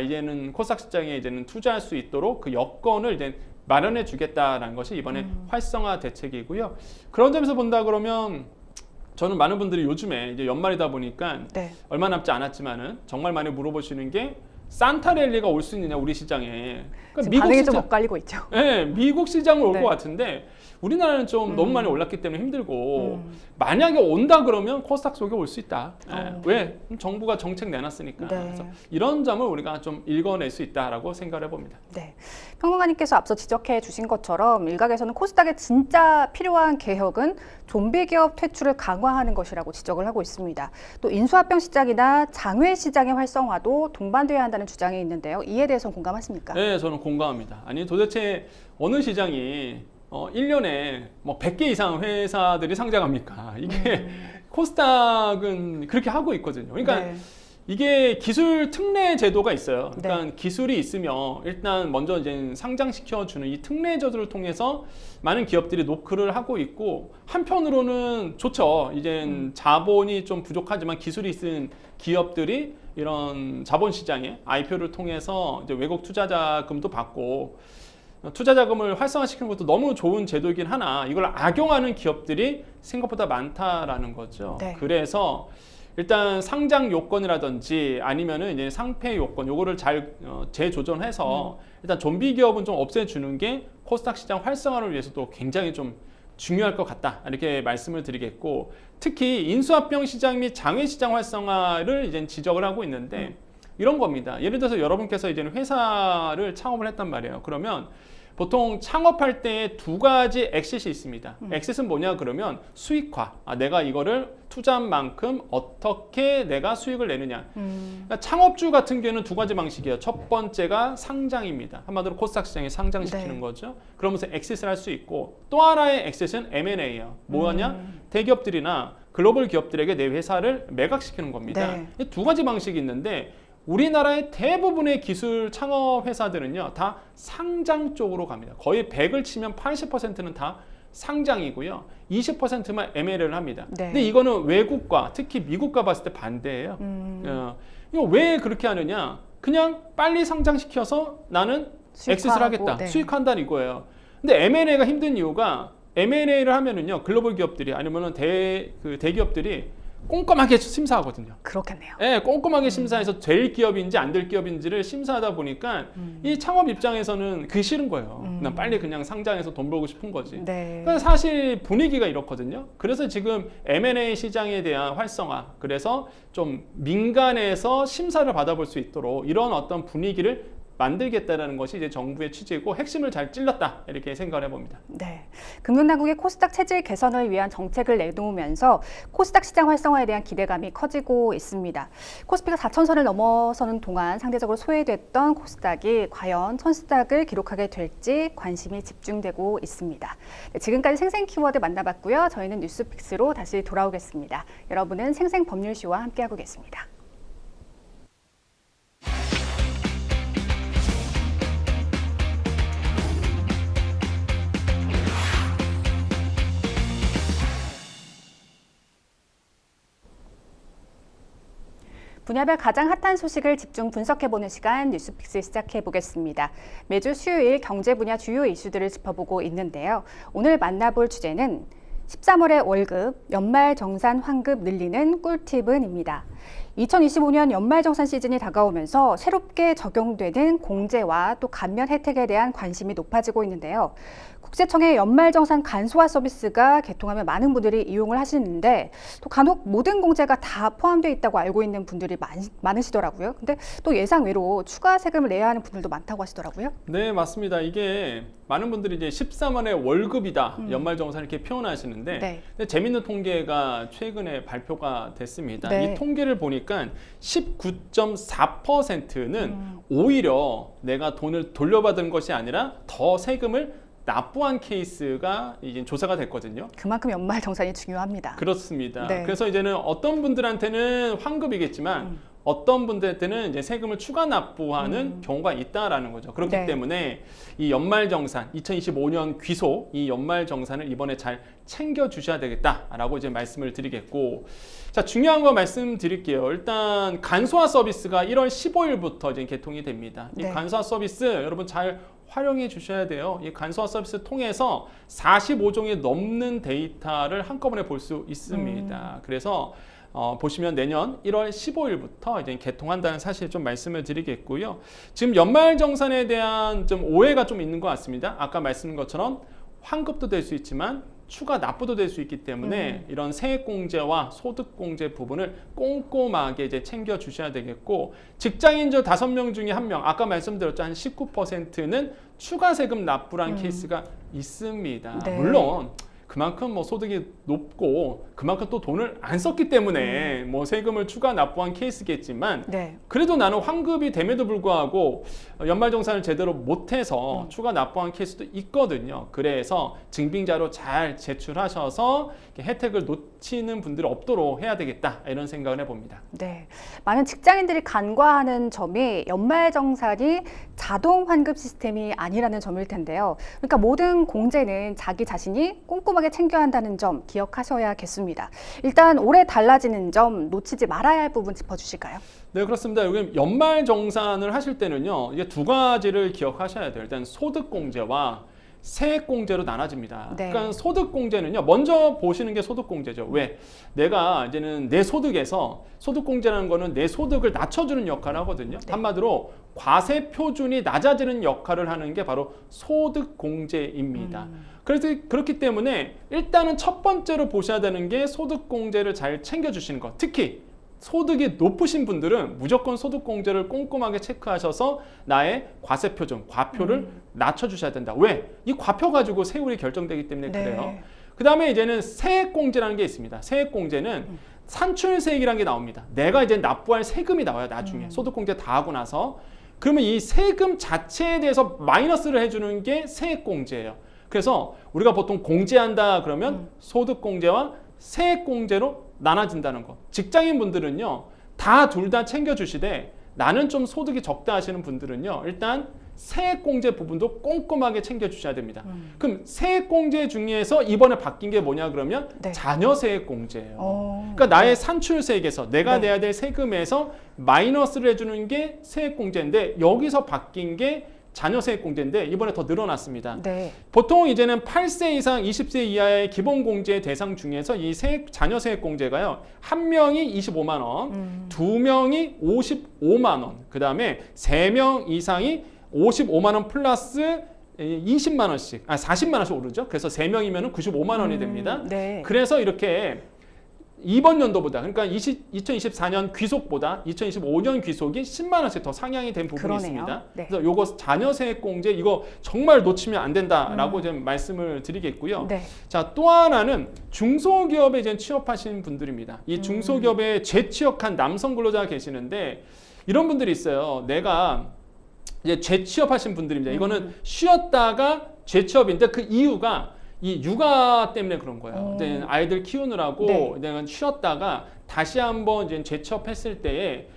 이제는 코스닥 시장에 이제는 투자할 수 있도록 그 여건을 이제 마련해 주겠다라는 것이 이번에 활성화 대책이고요. 그런 점에서 본다 그러면 저는 많은 분들이 요즘에 이제 연말이다 보니까 네. 얼마 남지 않았지만은 정말 많이 물어보시는 게 산타랠리가 올 수 있느냐 우리 시장에. 그러니까 지금 반응이 좀 엇갈리고 있죠. 네, 미국 시장으로 올 네. 것 같은데 우리나라는 좀 너무 많이 올랐기 때문에 힘들고 만약에 온다 그러면 코스닥 속에 올 수 있다. 왜? 정부가 정책 내놨으니까. 네. 그래서 이런 점을 우리가 좀 읽어낼 수 있다라고 생각을 해봅니다. 네. 평론가님께서 앞서 지적해 주신 것처럼 일각에서는 코스닥에 진짜 필요한 개혁은 좀비 기업 퇴출을 강화하는 것이라고 지적을 하고 있습니다. 또 인수합병 시장이나 장외 시장의 활성화도 동반돼야 한다는 주장이 있는데요. 이에 대해서는 공감하십니까? 네, 저는 공감합니다. 아니 도대체 어느 시장이 1년에 뭐 100개 이상 회사들이 상장합니까? 이게 코스닥은 그렇게 하고 있거든요. 그러니까 네. 이게 기술 특례 제도가 있어요. 네. 그러니까 기술이 있으면 일단 먼저 이제 상장시켜주는 이 특례 제도를 통해서 많은 기업들이 노크를 하고 있고 한편으로는 좋죠. 이제 자본이 좀 부족하지만 기술이 있는 기업들이 이런 자본시장에 IPO를 통해서 이제 외국 투자자금도 받고 투자 자금을 활성화시키는 것도 너무 좋은 제도이긴 하나 이걸 악용하는 기업들이 생각보다 많다라는 거죠. 네. 그래서 일단 상장 요건이라든지 아니면은 이제 상폐 요건 요거를 잘 재조정해서 일단 좀비 기업은 좀 없애주는 게 코스닥 시장 활성화를 위해서도 굉장히 좀 중요할 것 같다 이렇게 말씀을 드리겠고 특히 인수합병 시장 및 장외 시장 활성화를 이제 지적을 하고 있는데 이런 겁니다. 예를 들어서 여러분께서 이제는 회사를 창업을 했단 말이에요. 그러면 보통 창업할 때 두 가지 엑싯이 있습니다. 엑싯은 뭐냐 그러면 수익화. 내가 이거를 투자한 만큼 어떻게 내가 수익을 내느냐. 그러니까 창업주 같은 경우는 두 가지 방식이에요. 첫 번째가 상장입니다. 한마디로 코스닥 시장에 상장시키는 네. 거죠. 그러면서 엑싯을 할 수 있고 또 하나의 엑싯은 M&A예요. 뭐냐? 대기업들이나 글로벌 기업들에게 내 회사를 매각시키는 겁니다. 네. 이 두 가지 방식이 있는데 우리나라의 대부분의 기술 창업 회사들은요 다 상장 쪽으로 갑니다. 거의 100을 치면 80%는 다 상장이고요. 20%만 M&A를 합니다. 네. 근데 이거는 외국과 특히 미국과 봤을 때 반대예요. 이거 왜 그렇게 하느냐? 그냥 빨리 상장시켜서 나는 엑싯을 수익화하고, 하겠다. 네. 수익한다는 이거예요. 근데 M&A가 힘든 이유가 M&A를 하면은요 글로벌 기업들이 아니면은 대기업들이 꼼꼼하게 심사하거든요. 그렇겠네요. 네, 꼼꼼하게 심사해서 될 기업인지 안 될 기업인지를 심사하다 보니까 이 창업 입장에서는 그게 싫은 거예요. 난 빨리 그냥 상장해서 돈 벌고 싶은 거지. 네. 그러니까 사실 분위기가 이렇거든요. 그래서 지금 M&A 시장에 대한 활성화, 그래서 좀 민간에서 심사를 받아볼 수 있도록 이런 어떤 분위기를 만들겠다라는 것이 이제 정부의 취지고 핵심을 잘 찔렀다 이렇게 생각을 해봅니다. 네, 금융당국이 코스닥 체질 개선을 위한 정책을 내놓으면서 코스닥 시장 활성화에 대한 기대감이 커지고 있습니다. 코스피가 4,000선을 넘어서는 동안 상대적으로 소외됐던 코스닥이 과연 1,000스닥을 기록하게 될지 관심이 집중되고 있습니다. 네, 지금까지 생생 키워드 만나봤고요. 저희는 뉴스픽스로 다시 돌아오겠습니다. 여러분은 생생법률쇼와 함께하고 계십니다. 분야별 가장 핫한 소식을 집중 분석해보는 시간 뉴스픽스 시작해보겠습니다. 매주 수요일 경제 분야 주요 이슈들을 짚어보고 있는데요. 오늘 만나볼 주제는 13월의 월급, 연말정산 환급 늘리는 꿀팁은입니다. 2025년 연말정산 시즌이 다가오면서 새롭게 적용되는 공제와 또 감면 혜택에 대한 관심이 높아지고 있는데요. 국세청의 연말정산 간소화 서비스가 개통하면 많은 분들이 이용을 하시는데 또 간혹 모든 공제가 다 포함되어 있다고 알고 있는 분들이 많으시더라고요. 근데 또 예상외로 추가 세금을 내야 하는 분들도 많다고 하시더라고요. 네, 맞습니다. 이게 많은 분들이 이제 13월의 월급이다 연말정산 이렇게 표현하시는데 네. 근데 재밌는 통계가 최근에 발표가 됐습니다. 네. 이 통계를 보니까 19.4%는 오히려 내가 돈을 돌려받은 것이 아니라 더 세금을 납부한 케이스가 이제 조사가 됐거든요. 그만큼 연말정산이 중요합니다. 그렇습니다. 네. 그래서 이제는 어떤 분들한테는 환급이겠지만 어떤 분들한테는 이제 세금을 추가 납부하는 경우가 있다라는 거죠. 그렇기 네. 때문에 이 연말정산 2025년 귀속 이 연말정산을 이번에 잘 챙겨 주셔야 되겠다라고 이제 말씀을 드리겠고, 자, 중요한 거 말씀드릴게요. 일단 간소화 서비스가 1월 15일부터 이제 개통이 됩니다. 이 네. 간소화 서비스 여러분 잘 활용해 주셔야 돼요. 이 간소화 서비스 통해서 45종이 넘는 데이터를 한꺼번에 볼 수 있습니다. 그래서 보시면 내년 1월 15일부터 이제 개통한다는 사실 좀 말씀을 드리겠고요. 지금 연말정산에 대한 좀 오해가 좀 있는 것 같습니다. 아까 말씀드린 것처럼 환급도 될 수 있지만 추가 납부도 될 수 있기 때문에 이런 세액공제와 소득공제 부분을 꼼꼼하게 이제 챙겨 주셔야 되겠고, 직장인 저 5명 중에 1명, 아까 말씀드렸죠, 한 19%는 추가 세금 납부란 케이스가 있습니다. 네. 물론 그만큼 뭐 소득이 높고 그만큼 또 돈을 안 썼기 때문에 뭐 세금을 추가 납부한 케이스겠지만 네. 그래도 나는 환급이 됨에도 불구하고 연말정산을 제대로 못해서 추가 납부한 케이스도 있거든요. 그래서 증빙자료 잘 제출하셔서 혜택을 놓치는 분들이 없도록 해야 되겠다, 이런 생각을 해봅니다. 네, 많은 직장인들이 간과하는 점이 연말정산이 자동 환급 시스템이 아니라는 점일 텐데요. 그러니까 모든 공제는 자기 자신이 꼼꼼하게 챙겨야 한다는 점 기억하셔야겠습니다. 일단 올해 달라지는 점 놓치지 말아야 할 부분 짚어주실까요? 네, 그렇습니다. 여기 연말정산을 하실 때는요, 이게 두 가지를 기억하셔야 돼요. 일단 소득공제와 세액공제로 나눠집니다. 네. 그러니까 소득공제는요, 먼저 보시는 게 소득공제죠. 왜? 내가 이제는 내 소득에서, 소득공제라는 거는 내 소득을 낮춰주는 역할을 하거든요. 네. 한마디로 과세 표준이 낮아지는 역할을 하는 게 바로 소득공제입니다. 그래서 그렇기 때문에 일단은 첫 번째로 보셔야 되는 게 소득공제를 잘 챙겨주시는 것. 특히 소득이 높으신 분들은 무조건 소득공제를 꼼꼼하게 체크하셔서 나의 과세표준, 과표를 낮춰주셔야 된다. 왜? 이 과표 가지고 세율이 결정되기 때문에 네. 그래요. 그 다음에 이제는 세액공제라는 게 있습니다. 세액공제는 산출세액이라는 게 나옵니다. 내가 이제 납부할 세금이 나와요, 나중에. 소득공제 다 하고 나서. 그러면 이 세금 자체에 대해서 마이너스를 해주는 게 세액공제예요. 그래서 우리가 보통 공제한다 그러면 소득공제와 세액공제로 나눠진다는 거. 직장인 분들은요, 둘 다 챙겨주시되 나는 좀 소득이 적다 하시는 분들은요, 일단 세액공제 부분도 꼼꼼하게 챙겨주셔야 됩니다. 그럼 세액공제 중에서 이번에 바뀐 게 뭐냐 그러면 네. 자녀세액공제예요. 그러니까 나의 산출세액에서 내가 네. 내야 될 세금에서 마이너스를 해주는 게 세액공제인데 여기서 바뀐 게 자녀세액공제인데 이번에 더 늘어났습니다. 네. 보통 이제는 8세 이상 20세 이하의 기본공제 대상 중에서 이 세액공제가요, 한 명이 25만 원, 두 명이 55만 원, 그 다음에 3명 이상이 55만 원 플러스 20만 원씩, 40만 원씩 오르죠. 그래서 3명이면 95만 원이 됩니다. 네. 그래서 이렇게 이번 연도보다, 그러니까 2024년 귀속보다 2025년 귀속이 10만 원씩 더 상향이 된 부분이 그러네요. 있습니다. 네. 그래서 요거 자녀세액공제 이거 정말 놓치면 안 된다라고 좀 말씀을 드리겠고요. 네. 자, 또 하나는 중소기업에 이제 취업하신 분들입니다. 이 중소기업에 재취업한 남성 근로자가 계시는데 이런 분들이 있어요. 내가 이제 재취업하신 분들입니다. 이거는 쉬었다가 재취업인데 그 이유가 이 육아 때문에 그런 거예요. 이제 아이들 키우느라고 네. 내가 쉬었다가 다시 한번 이제 재취업했을 때에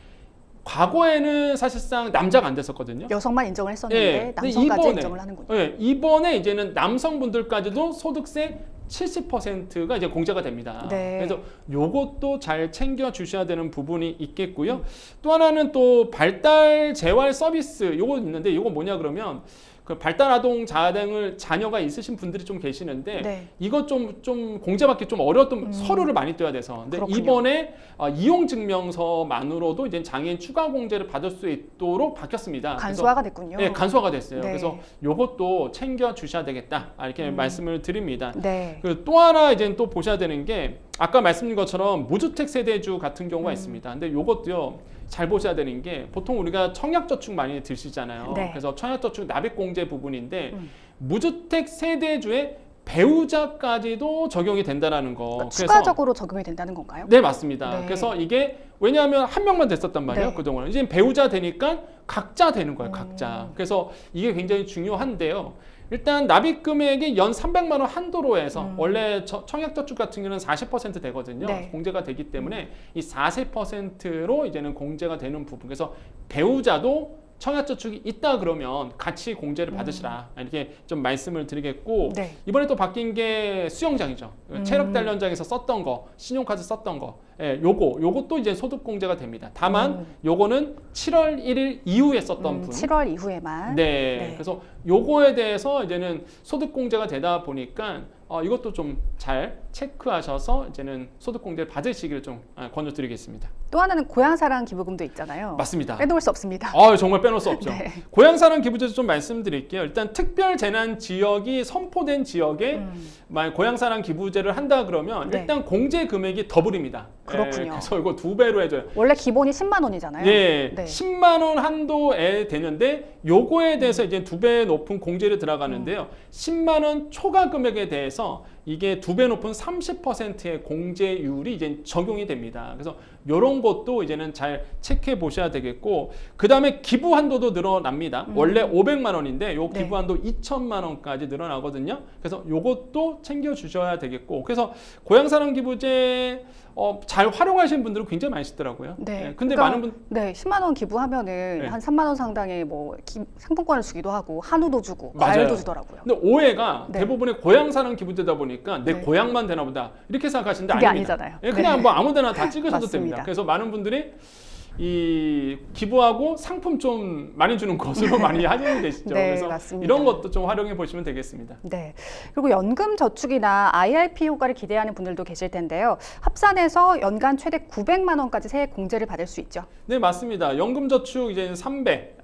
과거에는 사실상 남자가 안 됐었거든요. 여성만 인정을 했었는데 예, 근데 남성까지 인정을 하는군요. 이번에 이제는 남성분들까지도 소득세 70%가 이제 공제가 됩니다. 네. 그래서 요것도 잘 챙겨 주셔야 되는 부분이 있겠고요. 또 하나는 또 발달 재활 서비스 요거 있는데 요거 뭐냐 그러면 그 발달 아동 자녀가 있으신 분들이 좀 계시는데 네. 이거 좀 공제받기 좀 어려웠던 서류를 많이 떼야 돼서 근데 그렇군요. 이번에 이용 증명서만으로도 이제 장애인 추가 공제를 받을 수 있도록 바뀌었습니다. 간소화가 됐군요. 네, 간소화가 됐어요. 네. 그래서 요것도 챙겨 주셔야 되겠다 이렇게 말씀을 드립니다. 네. 그 또 하나 이제 또 보셔야 되는 게 아까 말씀드린 것처럼 무주택 세대주 같은 경우가 있습니다. 근데 요것도요. 잘 보셔야 되는 게 보통 우리가 청약저축 많이 드시잖아요. 네. 그래서 청약저축 납입공제 부분인데 무주택 세대주의 배우자까지도 적용이 된다는 거. 그러니까 그래서 추가적으로 적용이 된다는 건가요? 네, 맞습니다. 네. 그래서 이게 왜냐하면 한 명만 됐었단 말이에요. 네. 그동안. 이제 배우자 되니까 각자 되는 거예요. 각자. 그래서 이게 굉장히 중요한데요. 일단 납입 금액이 연 300만 원 한도로 해서 원래 청약저축 같은 경우는 40% 되거든요. 네. 공제가 되기 때문에 이 40%로 이제는 공제가 되는 부분. 그래서 배우자도 청약저축이 있다 그러면 같이 공제를 받으시라 이렇게 좀 말씀을 드리겠고 네. 이번에 또 바뀐 게 수영장이죠. 체력 단련장에서 썼던 거, 신용카드 썼던 거, 예, 요것도 이제 소득 공제가 됩니다. 다만 요거는 7월 1일 이후에 썼던 분. 7월 이후에만. 네. 네. 그래서 요거에 대해서 이제는 소득 공제가 되다 보니까 이것도 좀 잘 체크하셔서 이제는 소득 공제를 받으시기를 좀 권유드리겠습니다. 또 하나는 고향사랑 기부금도 있잖아요. 맞습니다. 빼놓을 수 없습니다. 정말 빼놓을 수 없죠. 네. 고향사랑 기부제도 좀 말씀드릴게요. 일단 특별 재난 지역이 선포된 지역에 만약 고향사랑 기부제를 한다 그러면 네. 일단 공제 금액이 더블입니다. 그렇군요. 그래서 이거 2배로 해줘요. 원래 기본이 10만 원이잖아요. 네, 네. 10만 원 한도에 되는데 요거에 대해서 이제 2배 높은 공제를 들어가는데요. 10만 원 초과 금액에 대해서 이게 2배 높은 30%의 공제율이 이제 적용이 됩니다. 그래서 이런 것도 이제는 잘 체크해 보셔야 되겠고, 그 다음에 기부 한도도 늘어납니다. 원래 500만 원인데 요 기부 네. 한도 2천만 원까지 늘어나거든요. 그래서 요것도 챙겨 주셔야 되겠고, 그래서 고향사랑 기부제 잘 활용하시는 분들은 굉장히 많으시더라고요. 네. 근데 그러니까, 많은 분 네, 10만 원 기부하면은 네. 한 3만 원 상당의 뭐 상품권을 주기도 하고 한우도 주고 맞아요. 과일도 주더라고요. 근데 오해가 네. 대부분의 고향사랑 기부제다 보니까 내 네. 고향만 되나 보다 이렇게 생각하시는데 그게 아닙니다. 아니잖아요. 예, 그냥 네. 뭐 아무데나 다 찍으셔도 맞습니다. 됩니다. 그래서 많은 분들이 이 기부하고 상품 좀 많이 주는 것으로 많이 하시는 계시죠. 네, 그래서 맞습니다. 이런 것도 좀 활용해 보시면 되겠습니다. 네. 그리고 연금 저축이나 IRP 효과를 기대하는 분들도 계실 텐데요. 합산해서 연간 최대 900만 원까지 세액 공제를 받을 수 있죠. 네, 맞습니다. 연금저축 이제는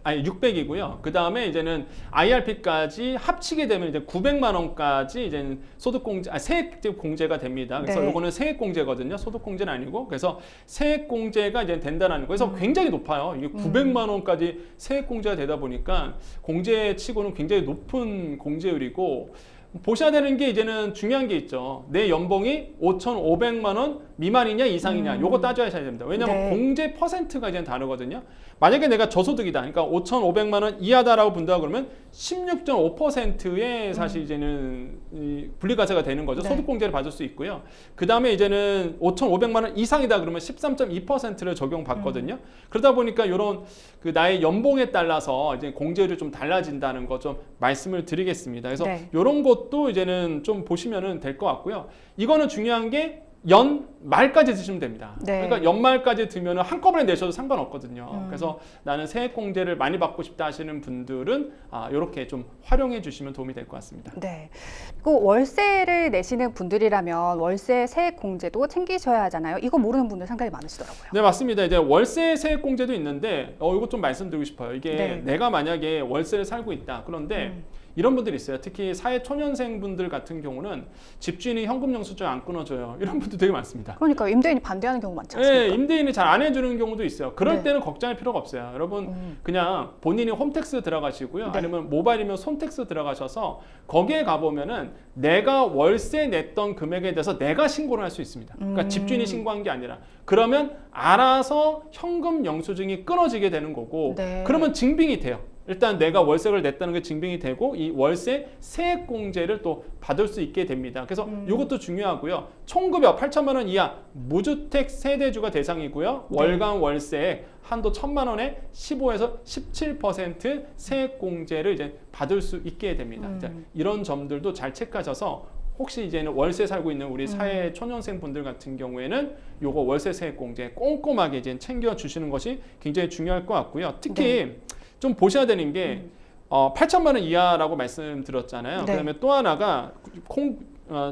600이고요. 그 다음에 이제는 IRP까지 합치게 되면 이제 900만 원까지 이제는 소득공제, 세액 공제가 됩니다. 그래서 네. 이거는 세액 공제거든요. 소득공제는 아니고. 그래서 세액 공제가 이제 된다는 거. 그래서 굉장히 높아요. 이게 900만 원까지 세액 공제가 되다 보니까 공제치고는 굉장히 높은 공제율이고. 보셔야 되는 게 이제는 중요한 게 있죠. 내 연봉이 5,500만 원 미만이냐 이상이냐 요거 따져야 됩니다. 왜냐하면 네. 공제 퍼센트가 이제 다르거든요. 만약에 내가 저소득이다. 그러니까 5,500만 원 이하다라고 본다 그러면 16.5%의 사실 이제는 이 분리과세가 되는 거죠. 네. 소득공제를 받을 수 있고요. 그 다음에 이제는 5,500만 원 이상이다 그러면 13.2%를 적용받거든요. 그러다 보니까 이런 그 나의 연봉에 따라서 이제 공제율이 좀 달라진다는 거 좀 말씀을 드리겠습니다. 그래서 네. 이런 것도 이제는 좀 보시면은 될 것 같고요. 이거는 중요한 게 연말까지 드시면 됩니다. 네. 그러니까 연말까지 들면 한꺼번에 내셔도 상관없거든요. 그래서 나는 세액 공제를 많이 받고 싶다 하시는 분들은 이렇게 좀 활용해 주시면 도움이 될 것 같습니다. 네. 그리고 월세를 내시는 분들이라면 월세 세액 공제도 챙기셔야 하잖아요. 이거 모르는 분들 상당히 많으시더라고요. 네, 맞습니다. 이제 월세 세액 공제도 있는데 이거 좀 말씀드리고 싶어요. 이게 네. 내가 만약에 월세를 살고 있다. 그런데 이런 분들이 있어요. 특히 사회 초년생 분들 같은 경우는 집주인이 현금 영수증 안 끊어줘요. 이런 분들 되게 많습니다. 그러니까 임대인이 반대하는 경우 많지 않습니까? 네, 임대인이 잘 안 해주는 경우도 있어요. 그럴 네. 때는 걱정할 필요가 없어요. 여러분 그냥 본인이 홈택스 들어가시고요. 네. 아니면 모바일이면 손택스 들어가셔서 거기에 가보면은 내가 월세 냈던 금액에 대해서 내가 신고를 할 수 있습니다. 그러니까 집주인이 신고한 게 아니라 그러면 알아서 현금 영수증이 끊어지게 되는 거고 네. 그러면 증빙이 돼요. 일단 내가 월세를 냈다는 게 증빙이 되고 이 월세 세액 공제를 또 받을 수 있게 됩니다. 그래서 이것도 중요하고요. 총급여 8천만 원 이하 무주택 세대주가 대상이고요. 네. 월간 월세액 한도 1,000만 원에 15에서 17% 세액 공제를 이제 받을 수 있게 됩니다. 자, 이런 점들도 잘 체크하셔서 혹시 이제는 월세 살고 있는 우리 사회 초년생 분들 같은 경우에는 요거 월세 세액공제 꼼꼼하게 이제 챙겨 주시는 것이 굉장히 중요할 것 같고요. 특히 좀 보셔야 되는 게 8천만 원 이하라고 말씀드렸잖아요. 네. 그다음에 또 하나가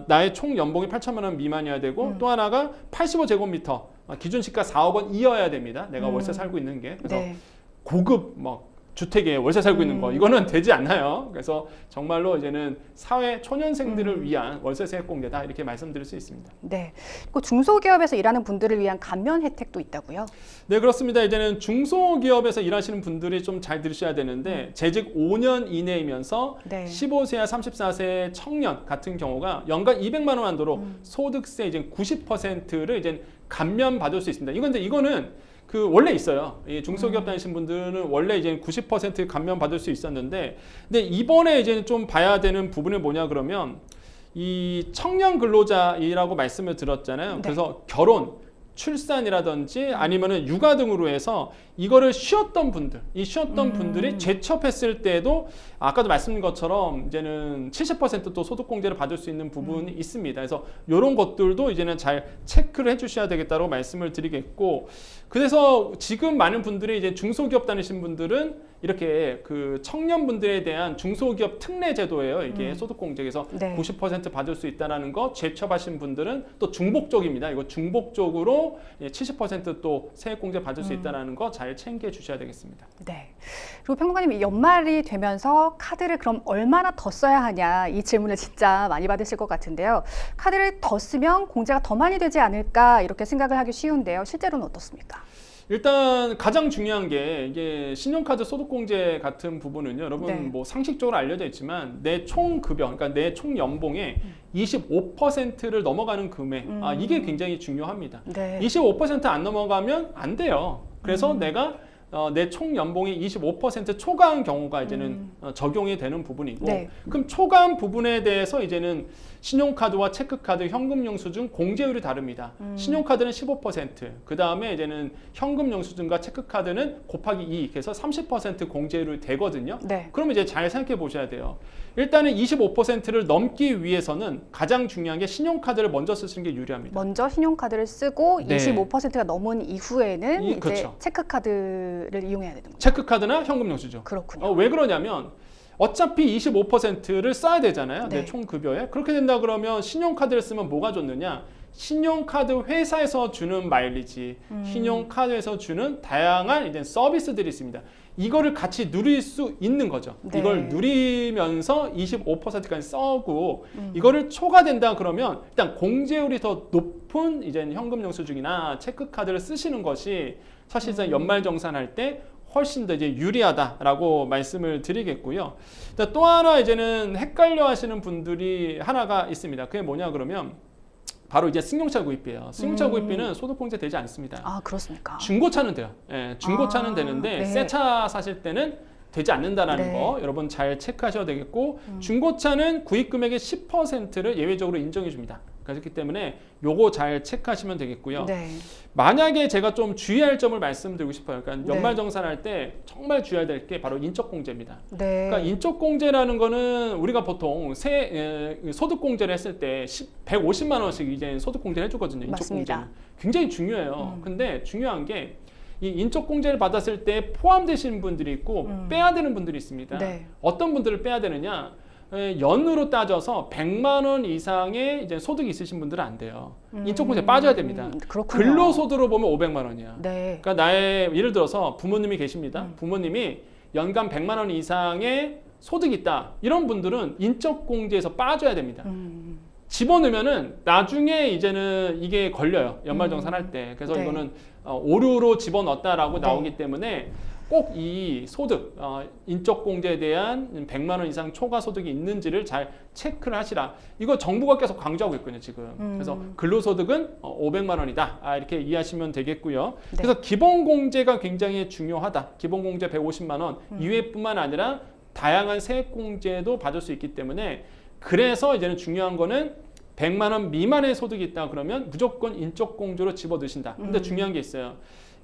나의 총 연봉이 8천만 원 미만이어야 되고 또 하나가 85제곱미터 기준 시가 4억 원 이어야 됩니다. 내가 월세 살고 있는 게. 그래서 네. 고급 주택에 월세 살고 있는 거 이거는 되지 않나요? 그래서 정말로 이제는 사회 초년생들을 위한 월세 세액공제다 이렇게 말씀드릴 수 있습니다. 네. 그리고 중소기업에서 일하는 분들을 위한 감면 혜택도 있다고요? 네, 그렇습니다. 이제는 중소기업에서 일하시는 분들이 좀 잘 들으셔야 되는데 재직 5년 이내이면서 네. 15세와 34세 청년 같은 경우가 연간 200만 원 한도로 소득세 이제 90%를 이제 감면 받을 수 있습니다. 이거는 원래 있어요. 이 중소기업 다니신 분들은 원래 이제 90% 감면 받을 수 있었는데, 근데 이번에 이제 좀 봐야 되는 부분이 뭐냐 그러면 이 청년 근로자이라고 말씀을 드렸잖아요. 네. 그래서 결혼, 출산이라든지 아니면은 육아 등으로 해서 이거를 쉬었던 분들, 이 쉬었던 분들이 재취업했을 때도 아까도 말씀드린 것처럼 이제는 70%또 소득공제를 받을 수 있는 부분이 있습니다. 그래서 이런 것들도 이제는 잘 체크를 해주셔야 되겠다고 말씀을 드리겠고, 그래서 지금 많은 분들이 이제 중소기업 다니신 분들은 이렇게 그 청년분들에 대한 중소기업 특례 제도예요. 이게 소득공제에서 네. 90% 받을 수 있다는 거, 재취업하신 분들은 또 중복적입니다. 이거 중복적으로 70%또 세액공제 받을 수 있다는 거 잘 챙겨 주셔야 되겠습니다. 네. 그리고 평론가님, 연말이 되면서 카드를 그럼 얼마나 더 써야 하냐 이 질문을 진짜 많이 받으실 것 같은데요. 카드를 더 쓰면 공제가 더 많이 되지 않을까 이렇게 생각을 하기 쉬운데요. 실제로는 어떻습니까? 일단 가장 중요한 게 이게 신용카드 소득공제 같은 부분은요, 여러분 네. 뭐 상식적으로 알려져 있지만 내 총 급여, 그러니까 내 총 연봉의 25%를 넘어가는 금액, 이게 굉장히 중요합니다. 네. 25%안 넘어가면 안 돼요. 그래서 내가 내 총 연봉이 25% 초과한 경우가 이제는 적용이 되는 부분이고, 네. 그럼 초과한 부분에 대해서 이제는 신용카드와 체크카드, 현금영수증 공제율이 다릅니다. 신용카드는 15%, 그 다음에 이제는 현금영수증과 체크카드는 곱하기 2, 그래서 30% 공제율이 되거든요. 네. 그럼 이제 잘 생각해 보셔야 돼요. 일단은 25%를 넘기 위해서는 가장 중요한 게 신용카드를 먼저 쓰시는 게 유리합니다. 먼저 신용카드를 쓰고 네. 25%가 넘은 이후에는 이제 그렇죠. 체크카드를 이용해야 되는 거죠. 체크카드나 현금영수증. 그렇군요. 왜 그러냐면 어차피 25%를 써야 되잖아요. 네. 내 총 급여에. 그렇게 된다 그러면 신용카드를 쓰면 뭐가 좋느냐? 신용카드 회사에서 주는 마일리지, 신용카드에서 주는 다양한 이제 서비스들이 있습니다. 이거를 같이 누릴 수 있는 거죠. 네. 이걸 누리면서 25%까지 써고 이거를 초과된다 그러면 일단 공제율이 더 높은 이제 현금영수증이나 체크카드를 쓰시는 것이 사실상 연말정산할 때 훨씬 더 이제 유리하다라고 말씀을 드리겠고요. 또 하나 이제는 헷갈려 하시는 분들이 하나가 있습니다. 그게 뭐냐 그러면 바로 이제 승용차 구입비예요. 승용차 구입비는 소득공제 되지 않습니다. 아, 그렇습니까? 중고차는 돼요. 예, 중고차는 되는데 네. 새 차 사실 때는 되지 않는다라는 네. 거 여러분 잘 체크하셔야 되겠고, 중고차는 구입 금액의 10%를 예외적으로 인정해 줍니다. 그렇기 때문에 요거 잘 체크하시면 되겠고요. 네. 만약에 제가 좀 주의할 점을 말씀드리고 싶어요. 그러니까 네. 연말정산할 때 정말 주의해야 될 게 바로 인적공제입니다. 네. 그러니까 인적공제라는 거는 우리가 보통 소득공제를 했을 때 150만 원씩 이제 소득공제를 해주거든요. 맞습니다. 인적공제는 굉장히 중요해요. 근데 중요한 게 이 인적공제를 받았을 때 포함되시는 분들이 있고 빼야 되는 분들이 있습니다. 네. 어떤 분들을 빼야 되느냐? 연으로 따져서 100만 원 이상의 이제 소득이 있으신 분들은 안 돼요. 인적공제 빠져야 됩니다. 그렇군요. 근로소득으로 보면 500만 원이야. 네. 그러니까 나의 예를 들어서 부모님이 계십니다. 부모님이 연간 100만 원 이상의 소득이 있다. 이런 분들은 인적공제에서 빠져야 됩니다. 집어넣으면은 나중에 이제는 이게 걸려요. 연말정산할 때. 그래서 네. 이거는 오류로 집어넣었다라고 네. 나오기 때문에 꼭 이 소득, 인적공제에 대한 100만 원 이상 초과 소득이 있는지를 잘 체크를 하시라. 이거 정부가 계속 강조하고 있거든요, 지금. 그래서 근로소득은 500만 원이다. 이렇게 이해하시면 되겠고요. 네. 그래서 기본공제가 굉장히 중요하다. 기본공제 150만 원 이외뿐만 아니라 다양한 세액공제도 받을 수 있기 때문에, 그래서 이제는 중요한 거는 100만 원 미만의 소득이 있다 그러면 무조건 인적공제로 집어넣으신다. 근데 중요한 게 있어요.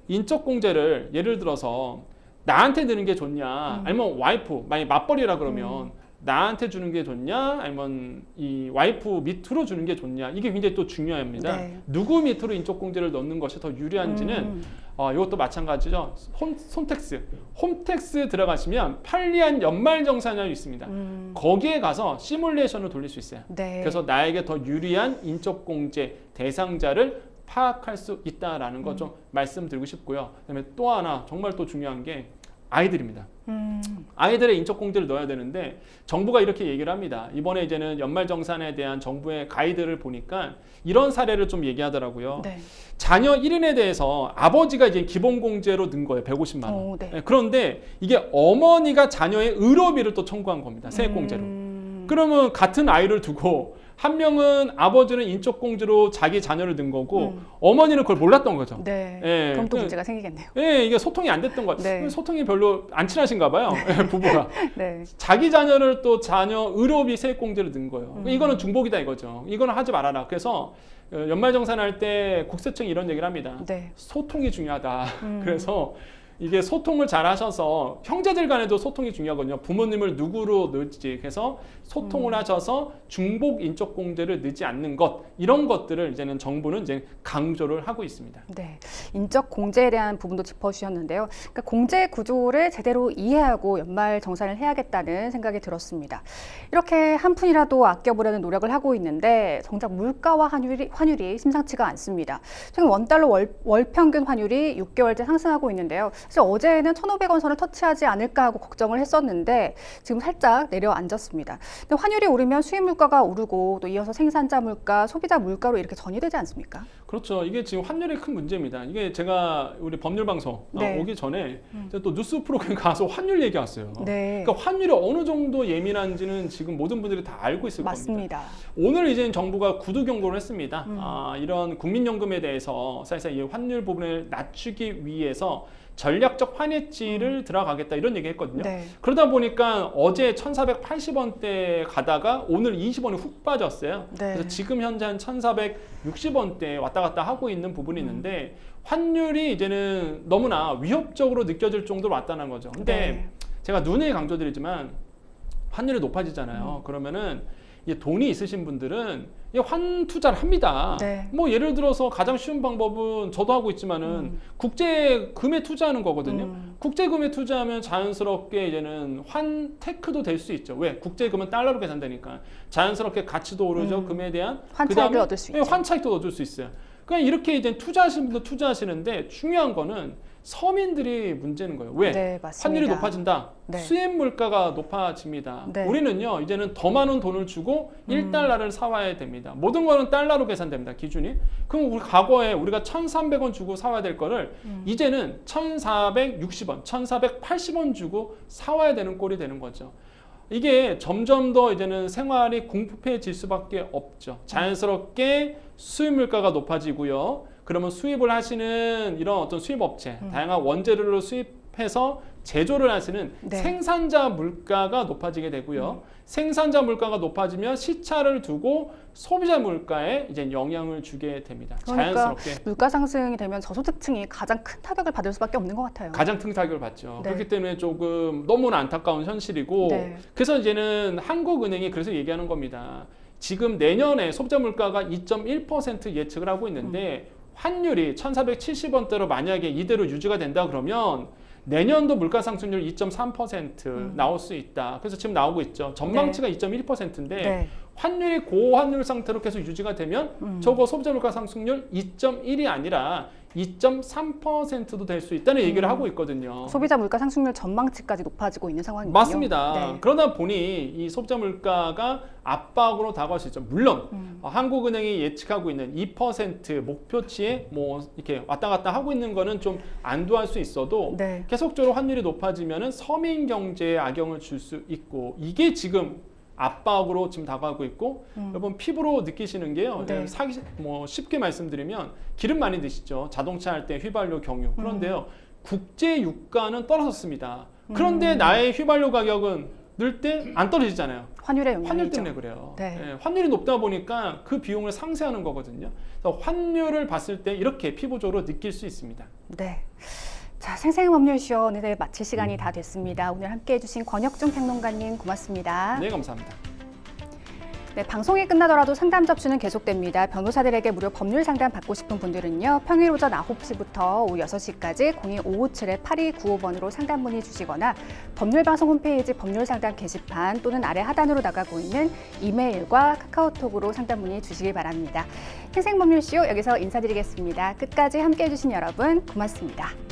인적공제를 예를 들어서 나한테 드는 게 좋냐, 아니면 와이프, 만약 맞벌이라 그러면 나한테 주는 게 좋냐 아니면 이 와이프 밑으로 주는 게 좋냐 이게 굉장히 또 중요합니다. 네. 누구 밑으로 인적공제를 넣는 것이 더 유리한지는 이것도 마찬가지죠. 홈택스 들어가시면 편리한 연말정산이 있습니다. 거기에 가서 시뮬레이션을 돌릴 수 있어요. 네. 그래서 나에게 더 유리한 인적공제 대상자를 파악할 수 있다라는 거 좀 말씀드리고 싶고요. 그다음에 또 하나 정말 또 중요한 게 아이들입니다. 아이들의 인적공제를 넣어야 되는데 정부가 이렇게 얘기를 합니다. 이번에 이제는 연말정산에 대한 정부의 가이드를 보니까 이런 사례를 좀 얘기하더라고요. 네. 자녀 1인에 대해서 아버지가 이제 기본공제로 넣은 거예요. 150만 원. 오, 네. 그런데 이게 어머니가 자녀의 의료비를 또 청구한 겁니다. 세액공제로. 그러면 같은 아이를 두고 한 명은 아버지는 인적공제로 자기 자녀를 넣은 거고 어머니는 그걸 몰랐던 거죠. 네. 예, 그럼 또 문제가 생기겠네요. 예, 이게 소통이 안 됐던 거예요. 네. 소통이 별로 안 친하신가 봐요. 부부가. 네. 자기 자녀를 또 자녀 의료비 세액공제를 넣은 거예요. 이거는 중복이다 이거죠. 이거는 하지 말아라. 그래서 연말정산할 때 국세청이 이런 얘기를 합니다. 네. 소통이 중요하다. 그래서 이게 소통을 잘 하셔서 형제들 간에도 소통이 중요하거든요. 부모님을 누구로 넣을지 그래서 소통을 하셔서 중복 인적 공제를 넣지 않는 것 이런 것들을 이제는 정부는 이제 강조를 하고 있습니다. 네, 인적 공제에 대한 부분도 짚어주셨는데요. 그러니까 공제 구조를 제대로 이해하고 연말 정산을 해야겠다는 생각이 들었습니다. 이렇게 한 푼이라도 아껴보려는 노력을 하고 있는데 정작 물가와 환율이 심상치가 않습니다. 최근 원달러 월 평균 환율이 6개월째 상승하고 있는데요. 사실 어제는 1,500원 선을 터치하지 않을까 하고 걱정을 했었는데 지금 살짝 내려앉았습니다. 근데 환율이 오르면 수입 물가가 오르고 또 이어서 생산자 물가, 소비자 물가로 이렇게 전이되지 않습니까? 그렇죠. 이게 지금 환율의 큰 문제입니다. 이게 제가 우리 법률 방송 네. 오기 전에 또 뉴스 프로그램 가서 환율 얘기했어요. 네. 그러니까 환율이 어느 정도 예민한지는 지금 모든 분들이 다 알고 있을 겁니다. 맞습니다. 오늘 이제 정부가 구두 경고를 했습니다. 이런 국민연금에 대해서 사실상 이 환율 부분을 낮추기 위해서 전략적 환해지를 들어가겠다 이런 얘기 했거든요. 네. 그러다 보니까 어제 1,480원대 가다가 오늘 20원이 훅 빠졌어요. 네. 그래서 지금 현재 한 1,460원대 왔다 갔다 하고 있는 부분이 있는데 환율이 이제는 너무나 위협적으로 느껴질 정도로 왔다는 거죠. 근데 네. 제가 누누이 강조드리지만 환율이 높아지잖아요. 그러면은 이 돈이 있으신 분들은 환 투자를 합니다. 네. 뭐 예를 들어서 가장 쉬운 방법은 저도 하고 있지만은 국제금에 투자하는 거거든요. 국제금에 투자하면 자연스럽게 이제는 환테크도 될 수 있죠. 왜? 국제금은 달러로 계산되니까 자연스럽게 가치도 오르죠. 금에 대한 환차익을 얻을 수 있죠. 환차익도 얻을 수 있어요. 그러니까 이렇게 이제 투자하시는 분도 투자하시는데 중요한 거는 서민들이 문제는 거예요. 왜? 네, 맞습니다. 환율이 높아진다. 네. 수입 물가가 높아집니다. 네. 우리는요 이제는 더 많은 돈을 주고 1달러를 사와야 됩니다. 모든 거는 달러로 계산됩니다. 기준이. 그럼 우리 과거에 우리가 1,300원 주고 사와야 될 거를 이제는 1,460원, 1,480원 주고 사와야 되는 꼴이 되는 거죠. 이게 점점 더 이제는 생활이 궁핍해질 수밖에 없죠. 자연스럽게 수입 물가가 높아지고요. 그러면 수입을 하시는 이런 어떤 수입업체, 다양한 원재료를 수입해서 제조를 하시는 네. 생산자 물가가 높아지게 되고요. 생산자 물가가 높아지면 시차를 두고 소비자 물가에 이제 영향을 주게 됩니다. 그러니까 자연스럽게. 물가 상승이 되면 저소득층이 가장 큰 타격을 받을 수밖에 없는 것 같아요. 가장 큰 타격을 받죠. 네. 그렇기 때문에 조금 너무나 안타까운 현실이고 네. 그래서 이제는 한국은행이 그래서 얘기하는 겁니다. 지금 내년에 소비자 물가가 2.1% 예측을 하고 있는데 환율이 1,470원대로 만약에 이대로 유지가 된다 그러면 내년도 물가 상승률 2.3% 나올 수 있다. 그래서 지금 나오고 있죠. 전망치가 2.1%인데 네. 환율이 고환율 상태로 계속 유지가 되면 저거 소비자 물가 상승률 2.1이 아니라 2.3%도 될 수 있다는 얘기를 하고 있거든요. 소비자 물가 상승률 전망치까지 높아지고 있는 상황이군요. 맞습니다. 네. 그러다 보니 이 소비자 물가가 압박으로 다가올 수 있죠. 물론 한국은행이 예측하고 있는 2% 목표치에 뭐 이렇게 왔다 갔다 하고 있는 거는 좀 안도할 수 있어도 네. 계속적으로 환율이 높아지면은 서민 경제에 악영을 줄 수 있고 이게 지금 압박으로 지금 다가오고 있고 여러분 피부로 느끼시는 게요. 네. 뭐 쉽게 말씀드리면 기름 많이 드시죠. 자동차 할 때 휘발유 경유. 그런데요. 국제 유가는 떨어졌습니다. 그런데 나의 휘발유 가격은 늘 때 안 떨어지잖아요. 환율의 영향이죠. 환율 때문에 그래요. 네. 예, 환율이 높다 보니까 그 비용을 상쇄하는 거거든요. 그래서 환율을 봤을 때 이렇게 피부적으로 느낄 수 있습니다. 네. 자, 생생법률쇼 어느새 마칠 시간이 다 됐습니다. 오늘 함께해 주신 권혁중 평론가님 고맙습니다. 네, 감사합니다. 네, 방송이 끝나더라도 상담 접수는 계속됩니다. 변호사들에게 무료 법률 상담 받고 싶은 분들은요. 평일 오전 9시부터 오후 6시까지 02-557-8295번으로 상담 문의 주시거나 법률방송 홈페이지 법률상담 게시판 또는 아래 하단으로 나가고 있는 이메일과 카카오톡으로 상담 문의 주시기 바랍니다. 생생법률쇼 여기서 인사드리겠습니다. 끝까지 함께해 주신 여러분 고맙습니다.